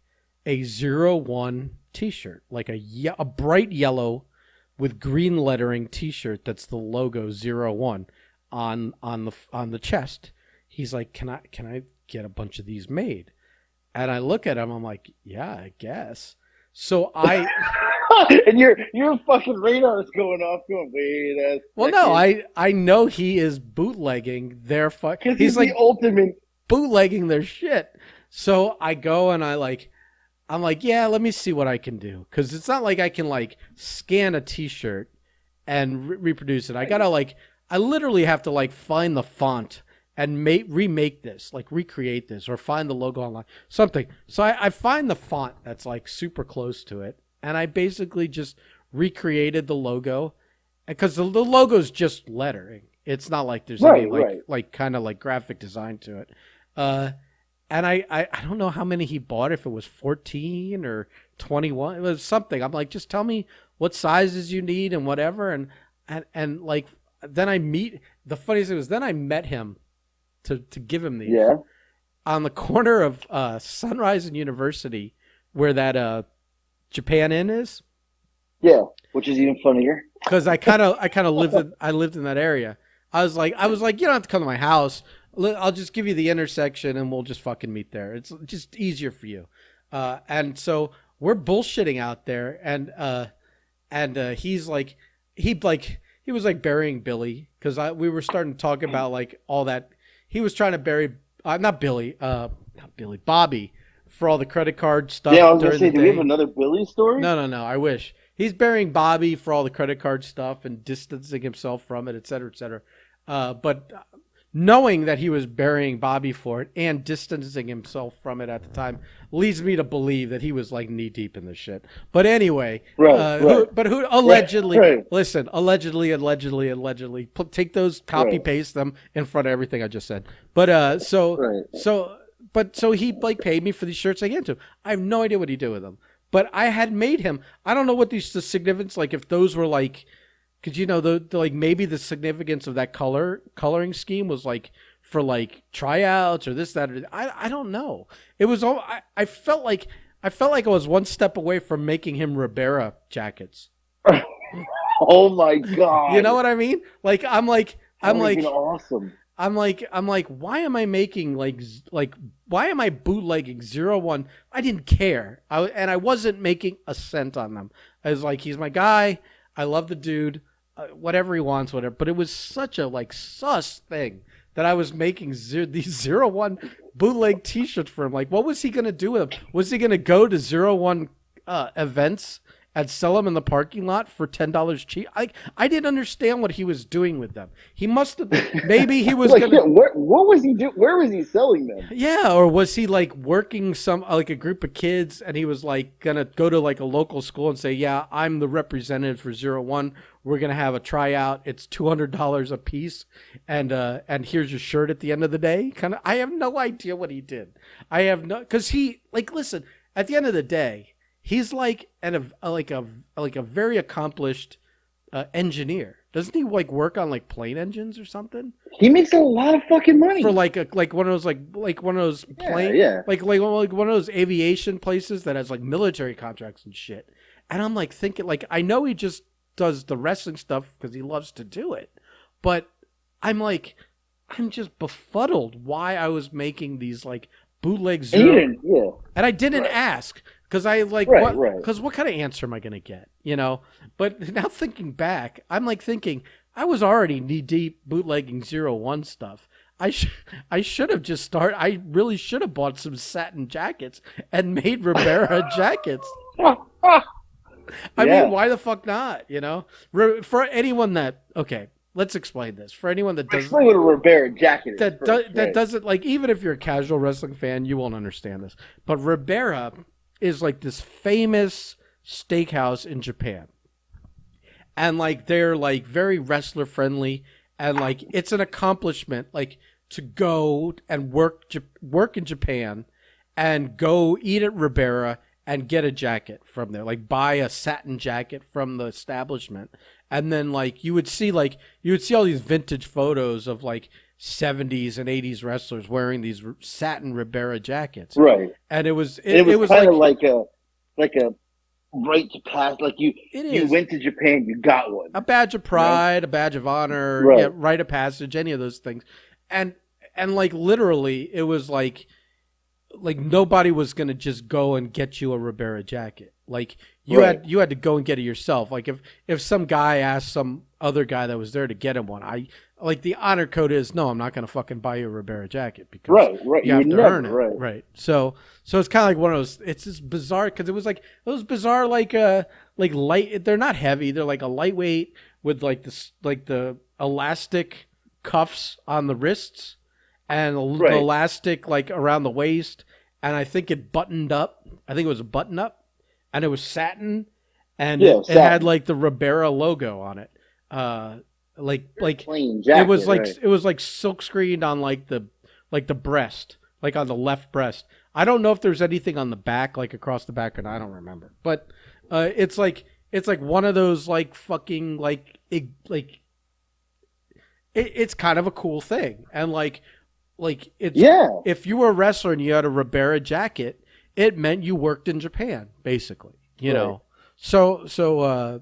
a 01 T-shirt, like a bright yellow with green lettering T-shirt that's the logo 01 on the chest. He's like, "Can I get a bunch of these made?" And I look at him. I'm like, "Yeah, I guess." So And your fucking radar is going off, going, wait a well, no, second. I know he is bootlegging their Because he's he's the like ultimate. bootlegging their shit. So I go and I'm like, "Yeah, let me see what I can do." Because it's not like I can like scan a T-shirt and reproduce it. I gotta I literally have to like find the font and remake this, like recreate this, or find the logo online, something. So I find the font that's like super close to it, and I basically just recreated the logo, because the logo's just lettering. It's not like there's any Right, right. like kind of like graphic design to it. Uh, and I don't know how many he bought, if it was 14 or 21. It was something. I'm like, just tell me what sizes you need and whatever. And like, then the funniest thing was, then I met him to give him these Yeah. on the corner of Sunrise and University, where that Japan Inn is. Yeah. Which is even funnier. Because I lived in that area. I was like, you don't have to come to my house. I'll just give you the intersection and we'll just fucking meet there. It's just easier for you. And so we're bullshitting out there, and he's like, he was like burying Billy, because we were starting to talk about like all that. He was trying to bury not Billy, Bobby, for all the credit card stuff. Yeah, I was gonna during say, the do we have day. another Billy story? No. I wish. He's burying Bobby for all the credit card stuff and distancing himself from it, et cetera, et cetera. But knowing that he was burying Bobby for it and distancing himself from it at the time leads me to believe that he was like knee deep in this shit. But anyway, Right, right. who allegedly, Right. listen, allegedly, take those, copy Right. paste them in front of everything I just said. But Right. so he like paid me for these shirts I gave to him. I have no idea what he did with them. But I had made him. I don't know what the significance, like if those were like, because the like maybe the significance of that coloring scheme was like for like tryouts or this, that, or I don't know. It was all I felt like I was one step away from making him Ribera jackets. Oh my god. You know what I mean? Like I'm like That would have been awesome. I'm like, why am I making why am I bootlegging 01? I didn't care. And I wasn't making a cent on them. I was like, he's my guy. I love the dude. Whatever he wants, whatever. But it was such a like sus thing that I was making these 01 bootleg T-shirts for him. Like, what was he gonna do with them? Was he gonna go to 01 events and sell them in the parking lot for $10 cheap? I didn't understand what he was doing with them. He must have, maybe he was Like, gonna. yeah, what was he doing? Where was he selling them? Yeah, or was he like working like a group of kids, and he was like gonna go to like a local school and say, "Yeah, I'm the representative for 01. We're gonna have a tryout. It's $200 a piece, and here's your shirt at the end of the day." Kind of. I have no idea what he did. I have no, because he like, listen. At the end of the day, he's like a very accomplished engineer. Doesn't he like work on like plane engines or something? He makes a lot of fucking For money. like one of those like one of those Yeah, plane yeah. like one of those aviation places that has like military contracts and shit. And I'm like thinking like I know he just does the wrestling stuff because he loves to do it, but I'm like I'm just befuddled why I was making these like bootleg And you zero, didn't, yeah. and I didn't Right, ask because I like right, what right. because what kind of answer am I gonna get, you know? But now thinking back, I'm like thinking I was already knee deep bootlegging 01 stuff. I sh- I should have just started. I really should have bought some satin jackets and made Ribera jackets. I mean, Yeah. why the fuck not? You know, for anyone that okay, let's explain this. For anyone that does Explain what a Ribera jacket is first, that right? doesn't like even if you're a casual wrestling fan, you won't understand this. But Ribera is like this famous steakhouse in Japan. And like they're like very wrestler friendly and like it's an accomplishment like to go and work in Japan and go eat at Ribera and get a jacket from there, like buy a satin jacket from the establishment. And then like you would see all these vintage photos of like 70s and 80s wrestlers wearing these satin Ribera jackets. Right. And And it it was was kind of like like a right to pass. Like it you is went to Japan, you got one. a badge of You know? pride, a badge of honor, yeah, Right. rite of passage, any of those things. And like literally it was like nobody was gonna just go and get you a Ribera jacket. Like Right. you had to go and get it yourself. Like if some guy asked some other guy that was there to get him one, I like the honor code is no, I'm not gonna fucking buy you a Ribera jacket because Right. Right. you You have would to never. earn it, Right. right? So it's kind of like one of those. It's just bizarre because it was like those bizarre like light. They're not heavy. They're like a lightweight with like this like the elastic cuffs on the wrists and the Right. elastic like around the waist, and I think it buttoned up. I think it was a button up, and it was satin, and Yeah. it had Satin. like the Ribera logo on it. Like Plain jacket. Right. it was like silk screened on like the breast, like on the left breast. I don't know if there's anything on the back, like across the back, and I don't remember. But it's like one of those like fucking it's kind of a cool thing, and like it's Yeah. if you were a wrestler and you had a Ribera jacket, it meant you worked in Japan, basically. You Right. know, so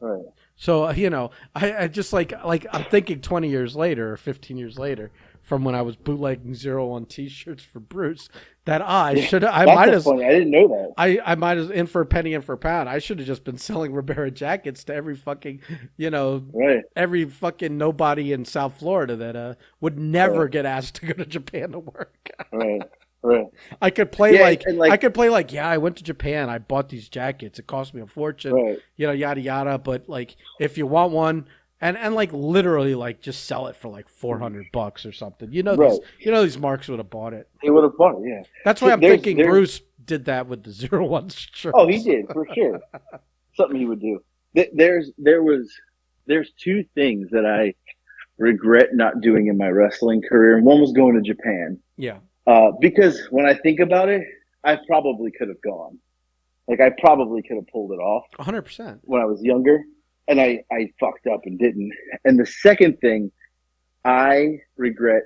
Right. you know, I just like I'm thinking 20 years later or 15 years later from when I was bootlegging 01 T-shirts for Bruce that I Yeah. should That's so funny. I didn't know that. I might as in for a penny in for a pound. I should have just been selling Ribera jackets to every fucking you know Right. every fucking nobody in South Florida that would never Right. get asked to go to Japan to work. Right. Right. I could play Yeah. And I like. could play like yeah, I went to Japan. I bought these jackets. It cost me a fortune, Right. you know, yada yada. But like, if you want one, and like literally like just sell it for like $400 or something. Right. You know these marks would have bought it. He would have bought it. Yeah. That's why I'm There's thinking there's. Bruce did that with the 01 shirts. Oh, he did for sure. Something he would do. There's two things that I regret not doing in my wrestling career, and one was going to Japan. Yeah, Because when I think about it, I probably could have gone. Like I probably could have pulled it off 100%. when I was younger, and I fucked up and didn't. And the second thing, I regret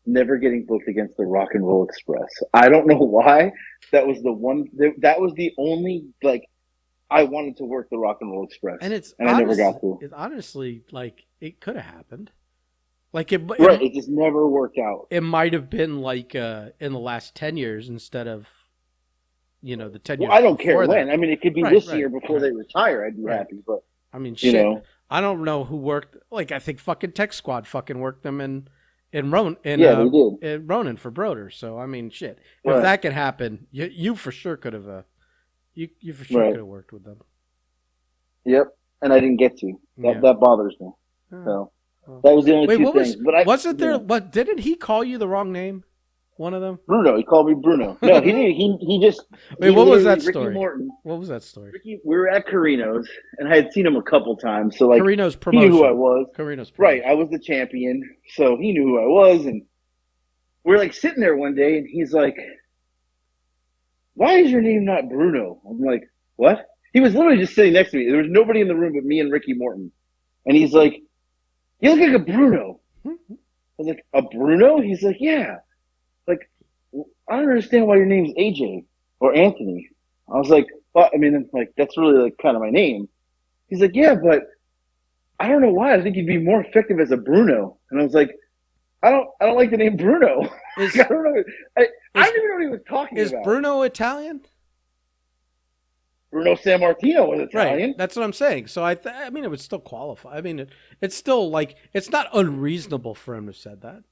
never getting booked against the Rock and Roll Express. I don't know why. That was the one. That was the only like I wanted to work the Rock and Roll Express, And and I never got to. it's honestly like it could have happened. Like Right, it just never worked out. it might have been like in the last 10 years instead of you know the 10 Well, years I don't care before when. that. I mean, it could be Right, this right, year before right, they retire. I'd be right. happy, but I mean, you shit. know, I don't know who worked. Like, I think fucking Tech Squad fucking worked them yeah, they did. in Ronin for Broder. So I mean, shit. If Right, that could happen, you for sure could have. You for sure right. could have worked with them. Yep, and I didn't get to. Yeah. That bothers me. Oh, So well. that was the only Wait, two what things. But I, wasn't you there? know, What didn't he call you the wrong name? One of them. Bruno. He called me Bruno. No, he didn't. He just. Wait, He what was that literally, Ricky story? Morton. What was that story? Ricky, we were at Carino's, and I had seen him a couple times. So like, Carino's he knew who I promotion. was. Carino's Right, promotion. I was the champion, so he knew who I was, and we're like sitting there one day, and he's like, "Why is your name not Bruno?" I'm like, "What?" He was literally just sitting next to me. There was nobody in the room but me and Ricky Morton, and he's like, you look like a Bruno. I was like, a Bruno? He's like, yeah. Like, I don't understand why your name's AJ or Anthony. I was like, well, I mean, like that's really like kind of my name. He's like, yeah, but I don't know why. I think you'd be more effective as a Bruno. And I was like, I don't like the name Bruno. I Is don't know. I is didn't even know what he was talking is about. Bruno Italian? Bruno Sammartino was Right. Italian. That's what I'm saying. So I mean, it would still qualify. I mean, it's still like it's not unreasonable for him to have said that.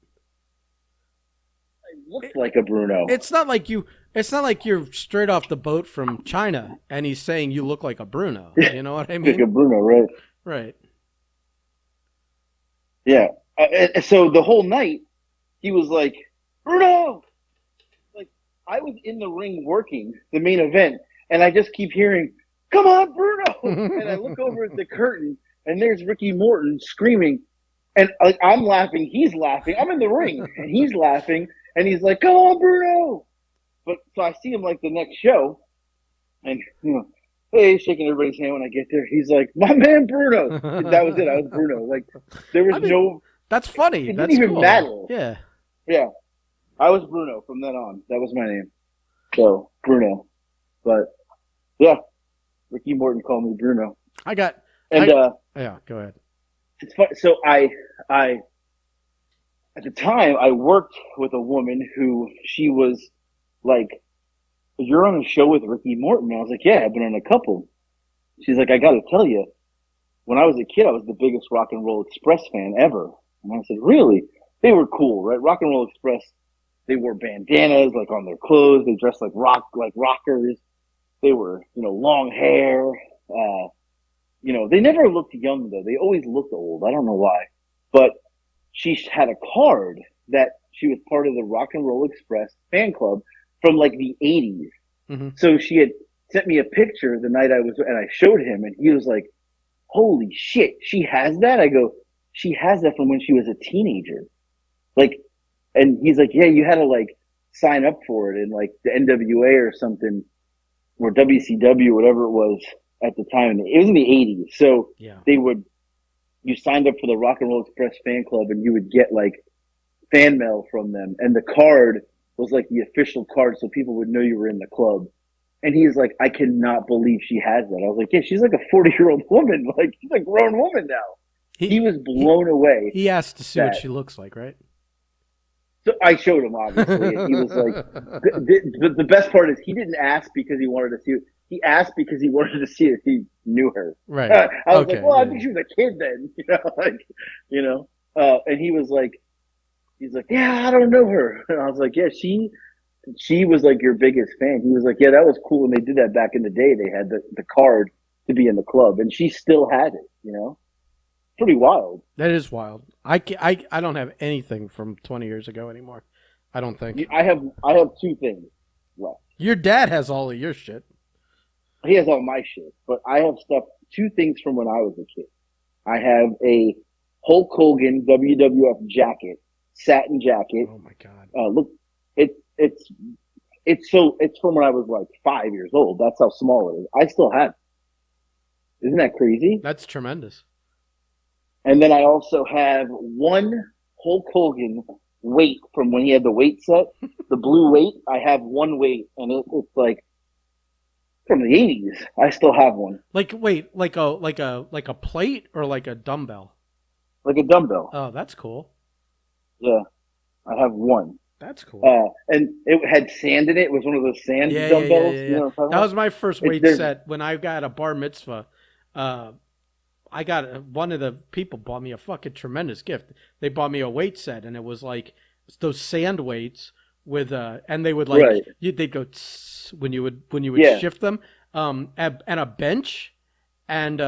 I looked like a Bruno. It's not like you. It's not like you're straight off the boat from China and he's saying you look like a Bruno. You know what I Like a mean? Bruno, right? Right. Yeah. So the whole night, he was like, Bruno! Like, I was in the ring working the main event, and I just keep hearing, come on, Bruno! And I look over at the curtain, and there's Ricky Morton screaming, and like I'm laughing, he's laughing. I'm in the ring, and he's laughing, and he's like, come on, Bruno! But so I see him like the next show, and hey, shaking everybody's hand when I get there. He's like, my man, Bruno. That was it. I was Bruno. Like, there was I mean, no, that's funny. it didn't That's even cool. matter. Yeah. Yeah, I was Bruno from then on. That was my name. So Bruno. But yeah, Ricky Morton called me Bruno. I got. And I yeah. Go ahead. it's fun. So I at the time I worked with a woman who she was like, you're on a show with Ricky Morton. I was like, yeah, I've been on a couple. She's like, I got to tell you, when I was a kid, I was the biggest Rock and Roll Express fan ever. And I said, really? They were cool, right? Rock and Roll Express. They wore bandanas like on their clothes. They dressed like rockers. They were, long hair. They never looked young though. They always looked old. I don't know why, but she had a card that she was part of the Rock and Roll Express fan club from like the '80s. Mm-hmm. So she had sent me a picture the night I was, and I showed him, and he was like, "Holy shit, she has that!" I go, "She has that from when she was a teenager." Like, and he's like, "Yeah, you had to like sign up for it in like the NWA or something, or WCW, whatever it was at the time. It was in the '80s, so Yeah. they would you signed up for the Rock and Roll Express fan club, and you would get like fan mail from them, and the card was like the official card, so people would know you were in the club. And he's like, I cannot believe she has that. I was like, yeah, she's like a 40-year-old woman, like she's a grown woman now. He He was he blown away he asked to see what that. she looks like, right? So I showed him obviously, and he was like, the best part is he didn't ask because he wanted to see it. He asked because he wanted to see if he knew her. Right. I was Okay. like, well, I Yeah. think she was a kid then, and he was like, he's like, yeah, I don't know her. And I was like, yeah, she was like your biggest fan. He was like, yeah, that was cool. And they did that back in the day. They had the card to be in the club, and she still had it. Pretty wild. That is wild. I don't have anything from 20 years ago anymore. I don't think. I have two things left. Your dad has all of your shit. He has all my shit, but I have two things from when I was a kid. I have a Hulk Hogan WWF jacket, satin jacket. Oh my god. Look, it's it's from when I was like 5 years old. That's how small it is. I still have it. Isn't that crazy? That's tremendous. And then I also have one Hulk Hogan weight from when he had the weight set, the blue weight. I have one weight, and it's like from the '80s. I still have one, Like wait, like a plate or like a dumbbell? like a dumbbell. Oh, that's cool. Yeah, I have one. That's cool. And it had sand in it. It was one of those sand Yeah, dumbbells. yeah. You know what I'm talking That about? was my first weight set when I got a bar mitzvah. I got one of the people bought me a fucking tremendous gift. They bought me a weight set, and it was like those sand weights with and they would like Right. they'd go tss when you would Yeah. shift them. And a bench and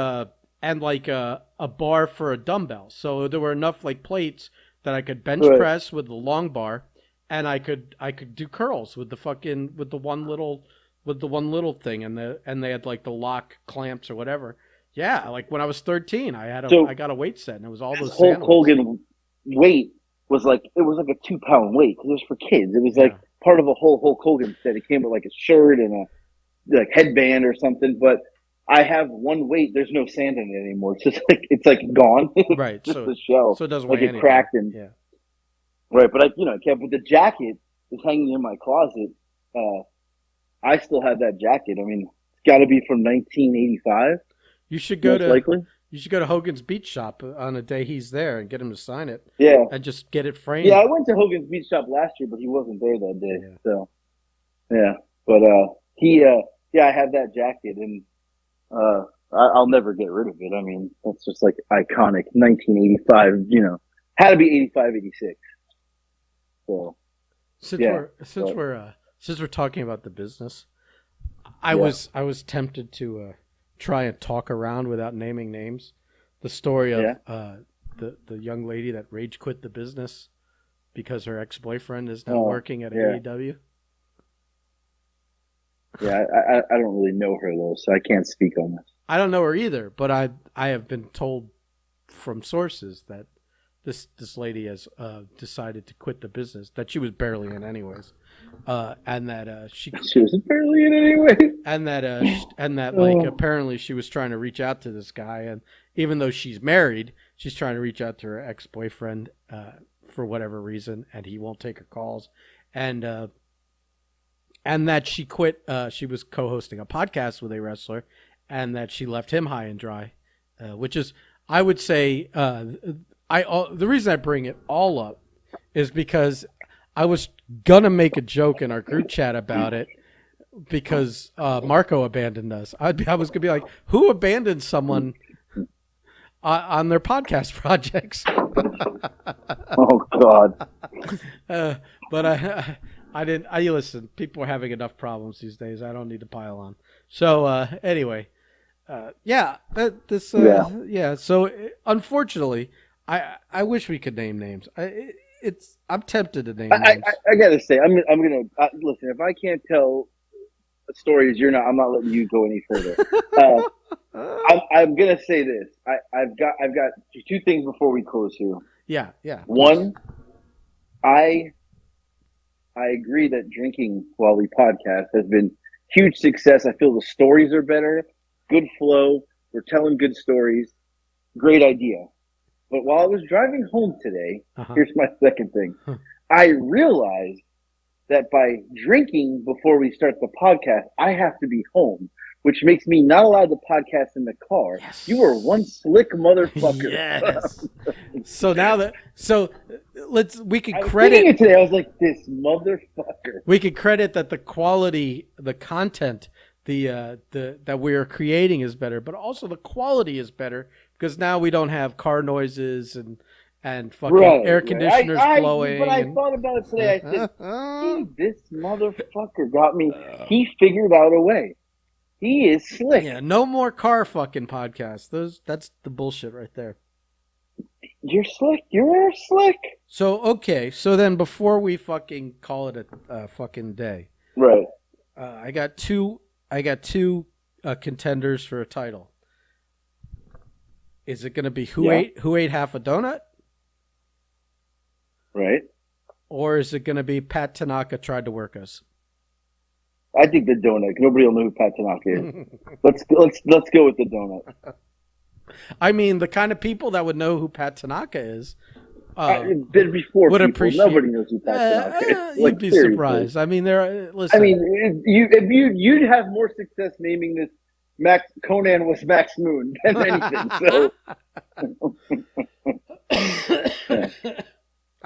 like a bar for a dumbbell. So there were enough like plates that I could bench Right. press with the long bar, and I could do curls with the one little thing, and they had like the lock clamps or whatever. Yeah, like when I was 13, So I got a weight set, and it was all this those Hulk sand weights. Hogan weight was like it was like a 2 pound weight because it was for kids. It was like Yeah. part of a whole Hulk Hogan set. It came with like a shirt and a like headband or something. But I have one weight. There's no sand in it anymore. It's like gone. It's Right. just a shell. So it doesn't Like weigh it anything. cracked and Yeah. right. But I kept. But the jacket is hanging in my closet. I still have that jacket. I mean, it's got to be from 1985, You should go most to likely. Hogan's Beach Shop on a day he's there and get him to sign it Yeah, and just get it yeah. framed. I went to Hogan's Beach Shop last year, but he wasn't there that day. Yeah. So yeah, but yeah, I have that jacket, and I'll never get rid of it. I mean, that's just like iconic 1985. Had to be 85, 86. So Since yeah, we're but since we're talking about the business, yeah. I was tempted to try and talk around without naming names. The story of Yeah. The young lady that rage quit the business because her ex boyfriend is now Oh, working at yeah. AEW. Yeah, I don't really know her though, so I can't speak on this. I don't know her either, but I have been told from sources that this lady has decided to quit the business that she was barely in anyways, and that She was barely in anyway. and that like Oh, apparently she was trying to reach out to this guy, and even though she's married, she's trying to reach out to her ex boyfriend for whatever reason, and he won't take her calls, and that she quit. She was co-hosting a podcast with a wrestler, and that she left him high and dry, which is, I would say, the reason I bring it all up is because I was gonna make a joke in our group chat about it because Marco abandoned us. I was gonna be like, who abandoned someone on their podcast projects? oh God. But I didn't. I listen. People are having enough problems these days. I don't need to pile on. So anyway, yeah. Yeah. Yeah. So unfortunately, I wish we could name names. I'm tempted to name names. I gotta say, I'm gonna listen. If I can't tell stories, I'm not letting you go any further. I'm gonna say this. I've got two things before we close here. Yeah. Yeah. Please. One, I agree that drinking while we podcast has been huge success. I feel the stories are better, good flow. We're telling good stories. Great idea. But while I was driving home today, here's my second thing. I realized that by drinking before we start the podcast, I have to be home, which makes me not allowed to podcast in the car. Yes. You are one slick motherfucker. Yes. We could I was credit thinking it today. I was like, this motherfucker. We could credit that the quality, the content, the that we are creating is better, but also the quality is better because now we don't have car noises and fucking air conditioners blowing. But I thought about it today. I said, "Gee, this motherfucker got me. He figured out a way. He is slick." Yeah, no more car fucking podcasts. That's the bullshit right there. You're slick. You're slick. So okay, so then before we fucking call it a fucking day, right? I got two contenders for a title. Is it going to be who ate half a donut? Right. Or is it going to be Pat Tanaka tried to work us? I think the donut. Nobody will know who Pat Tanaka is. let's go with the donut. I mean, the kind of people that would know who Pat Tanaka is. There'd be four would people. appreciate. Nobody knows who Pat Tanaka is. You'd be seriously. surprised. I mean, listen. I mean, you'd have more success naming this Conan was Max Moon than anything. So.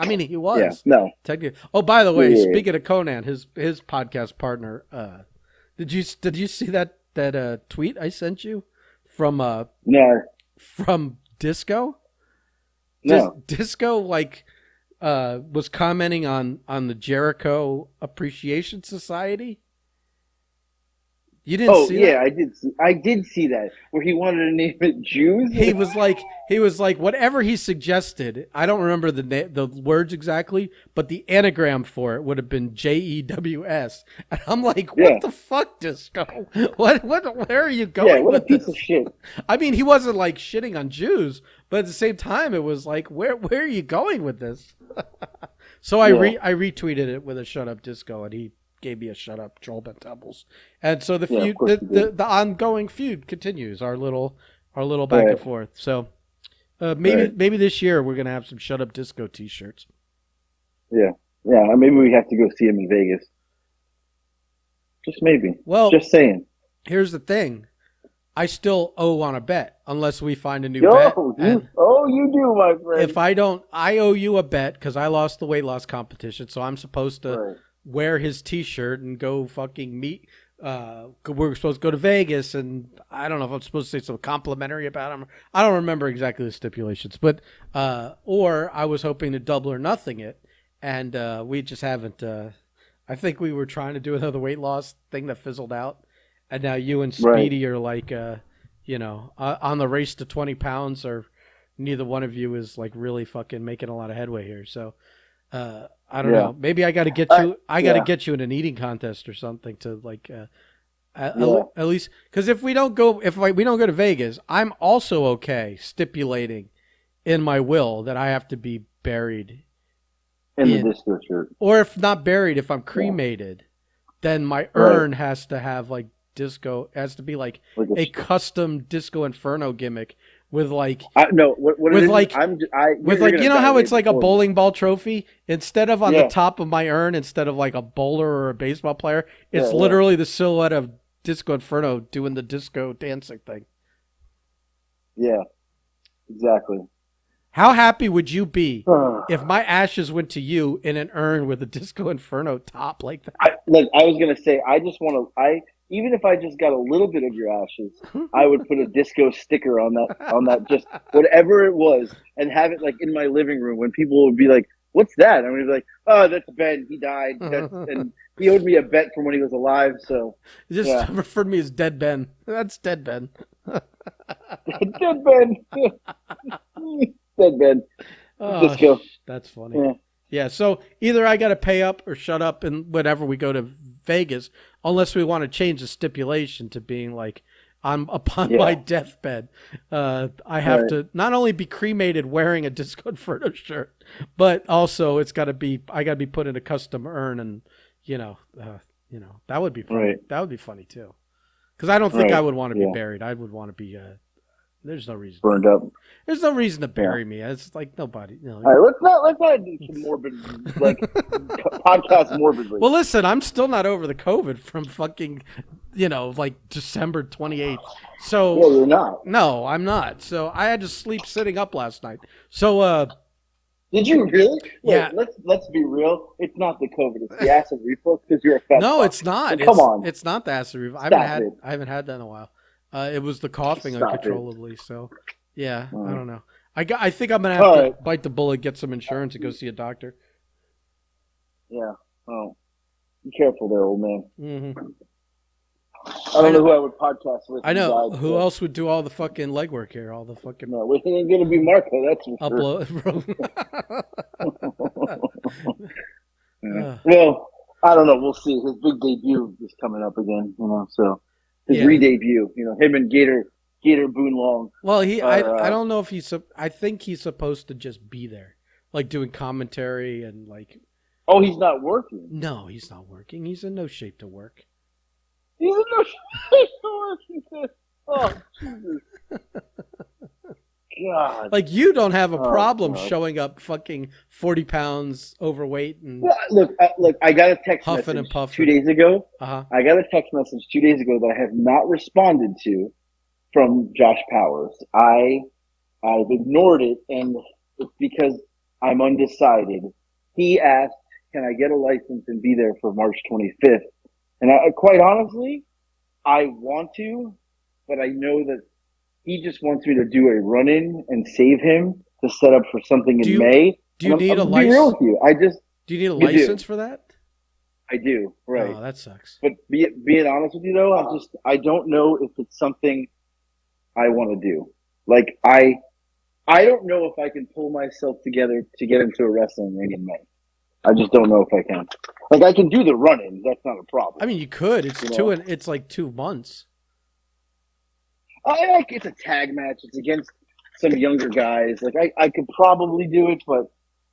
I mean, he was. Yeah, no. Technically. Oh, by the way, speaking of Conan, his podcast partner, did you see that tweet I sent you from no, from Disco? No. Disco was commenting on the Jericho Appreciation Society. You didn't see that? I did see that where he wanted to name it Jews. He was like whatever he suggested. I don't remember the words exactly, but the anagram for it would have been JEWS. And I'm like, what the fuck, Disco? Where are you going? Yeah, what a piece this? of shit. I mean, he wasn't like shitting on Jews, but at the same time, it was like, where are you going with this? So I retweeted it with a "Shut Up, Disco," and gave me a shut up, troll Pentumbles. And so the Yeah, of feud, course you did. the ongoing feud continues. Our little back Right. and forth. So Right. maybe this year we're gonna have some shut up disco T-shirts. Yeah. Yeah. Maybe we have to go see him in Vegas. Just maybe. Well, Just saying. here's the thing. I still owe on a bet unless we find a new bet. Yo, And you do, my if friend. I don't, I owe you a bet because I lost the weight loss competition. So I'm supposed to Right. wear his T-shirt and go fucking meet. We're supposed to go to Vegas, and I don't know if I'm supposed to say something complimentary about him. I don't remember exactly the stipulations, but or I was hoping to double or nothing it, and we just haven't. I think we were trying to do another weight loss thing that fizzled out, and now you and Right. Speedy are like, on the race to 20 pounds, or neither one of you is like really fucking making a lot of headway here. So I don't Yeah. know. Maybe I got to get I, you. I got to yeah. get you in an eating contest or something to like. Yeah. At least, because if we don't go, we don't go to Vegas, I'm also okay stipulating in my will that I have to be buried In the in, disco shirt. or if not buried, if I'm Yeah. cremated, then my Right. urn has to have like disco. Has to be like Like a custom Disco Inferno gimmick with like no, what it with is, like with you're like, gonna you know die how way it's like a before me. bowling ball trophy, instead of on the Yeah. top of my urn, instead of like a bowler or a baseball player, it's Yeah. Yeah. literally the silhouette of Disco Inferno doing the disco dancing thing. Yeah. Exactly. How happy would you be if my ashes went to you in an urn with a Disco Inferno top like that? I was gonna say, I just want to. Even if I just got a little bit of your ashes, I would put a disco sticker on that, just whatever it was, and have it like in my living room when people would be like, "What's that?" I'm gonna be like, "Oh, that's Ben. He died. And he owed me a bet from when he was alive." So Just yeah, refer to me as Dead Ben. That's Dead Ben. dead Ben, dead Ben, Oh, disco. that's funny. Yeah, Yeah, so either I got to pay up or shut up, and whenever we go to Vegas, unless we want to change the stipulation to being like, I'm upon my yeah, deathbed, I have right. to not only be cremated wearing a Disco Inferno shirt, but also I got to be put in a custom urn, and you know, that would be funny. Right. That would be funny too, because I don't think I Right. would want to be Yeah. buried. I would want to be. There's no reason. Burned up. There's no reason to Yeah. bury me. It's like nobody. All right, let's not do some morbid like podcast morbidly. Well, listen, I'm still not over the COVID from fucking, like December 28th. Yeah, So, you're not. no, I'm not. So I had to sleep sitting up last night. So, Did you really? yeah, Look, let's be real. It's not the COVID. It's the acid reflux because you're a fat no, fuck. it's not. So come on, It's not the acid reflux. stop it. I haven't had that in a while. It was the coughing Stop it. uncontrollably. So, yeah, I Mm. don't know. I think I'm gonna have All to right. bite the bullet, get some insurance, and go see a doctor. Yeah. Oh, be careful there, old man. Hmm. I don't know who I would podcast with. I know. Died, Who so. else would do all the fucking legwork here? All the fucking No, it ain't gonna be Marco. That's for sure. upload. Well, I don't know. We'll see. His big debut is coming up again. So his Yeah. re-debut. Him and Gator Boone Long. Well, I Are, don't know if I think he's supposed to just be there, like doing commentary and like. Oh, he's not working. No, he's not working. He's in no shape to work. He's in no shape to work. He said, "Oh, Jesus, God." Like, you don't have a Oh, problem God. showing up fucking 40 pounds overweight and Well, look. I got a text Huffing and message puffing. 2 days ago. uh-huh. I got a text message 2 days ago that I have not responded to from Josh Powers. I've ignored it, and it's because I'm undecided. He asked, "Can I get a license and be there for March 25th?" And quite honestly, I want to, but I know that he just wants me to do a run-in and save him to set up for something Do in you May. do you And need a I'm be real license? with you. I just Do you need a You do. license for that? I do, right. Oh, that sucks. But being honest with you though, I don't know if it's something I want to do. Like I don't know if I can pull myself together to get into a wrestling ring in May. I just don't know if I can. Like I can do the run-in. That's not a problem. I mean, you could. It's You know? It's like 2 months. It's a tag match. It's against some younger guys. Like I could probably do it, but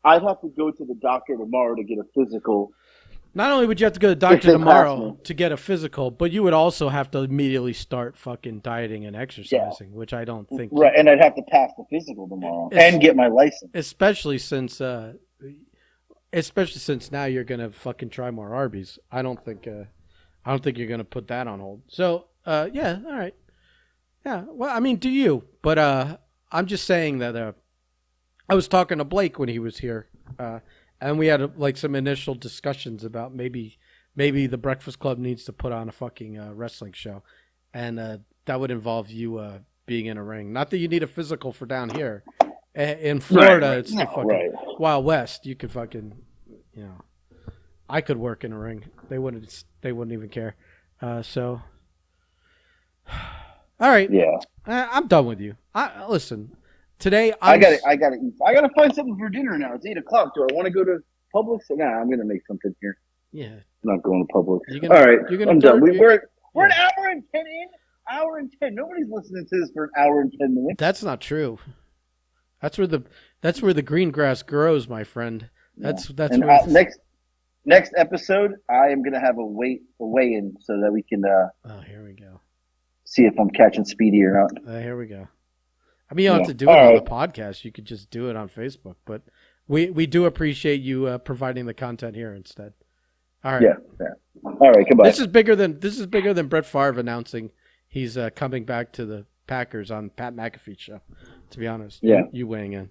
I'd have to go to the doctor tomorrow to get a physical. Not only would you have to go to the doctor If they pass tomorrow me. to get a physical, but you would also have to immediately start fucking dieting and Yeah. exercising, which I don't think. Right, and I'd have to pass the physical tomorrow Es- and get my license. especially since now you're gonna fucking try more Arby's. I don't think you're gonna put that on hold. So yeah, all right, yeah. Well, I mean, do you? But I'm just saying that I was talking to Blake when he was here, and we had like some initial discussions about maybe the Breakfast Club needs to put on a fucking wrestling show, and that would involve you being in a ring. Not that you need a physical for down here. In Florida, Right. it's No, the fucking right. Wild West. You could fucking, I could work in a ring. They wouldn't even care. So, all right. Yeah. I'm done with you. Listen. Today I gotta eat. I gotta find something for dinner now. It's 8:00. Do I want to go to Publix? Nah, I'm gonna make something here. Yeah. I'm not going to Publix. You're All right, gonna I'm done. We're an yeah. hour and 10 in. Hour and 10. Nobody's listening to this for an hour and 10 minutes. That's not true. That's where the green grass grows, my friend. That's and where next episode I am gonna have a weigh in so that we can oh, here we go. see if I'm catching Speedy or not. Here we go. I mean, you don't have to do it All on right. the podcast. You could just do it on Facebook. But we do appreciate you providing the content here instead. All right. Yeah. All right. Goodbye. This is bigger than Brett Favre announcing he's coming back to the Packers on Pat McAfee's show. To be honest. Yeah. You weighing in.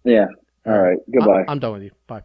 Yeah. All right. Goodbye. I'm done with you. Bye.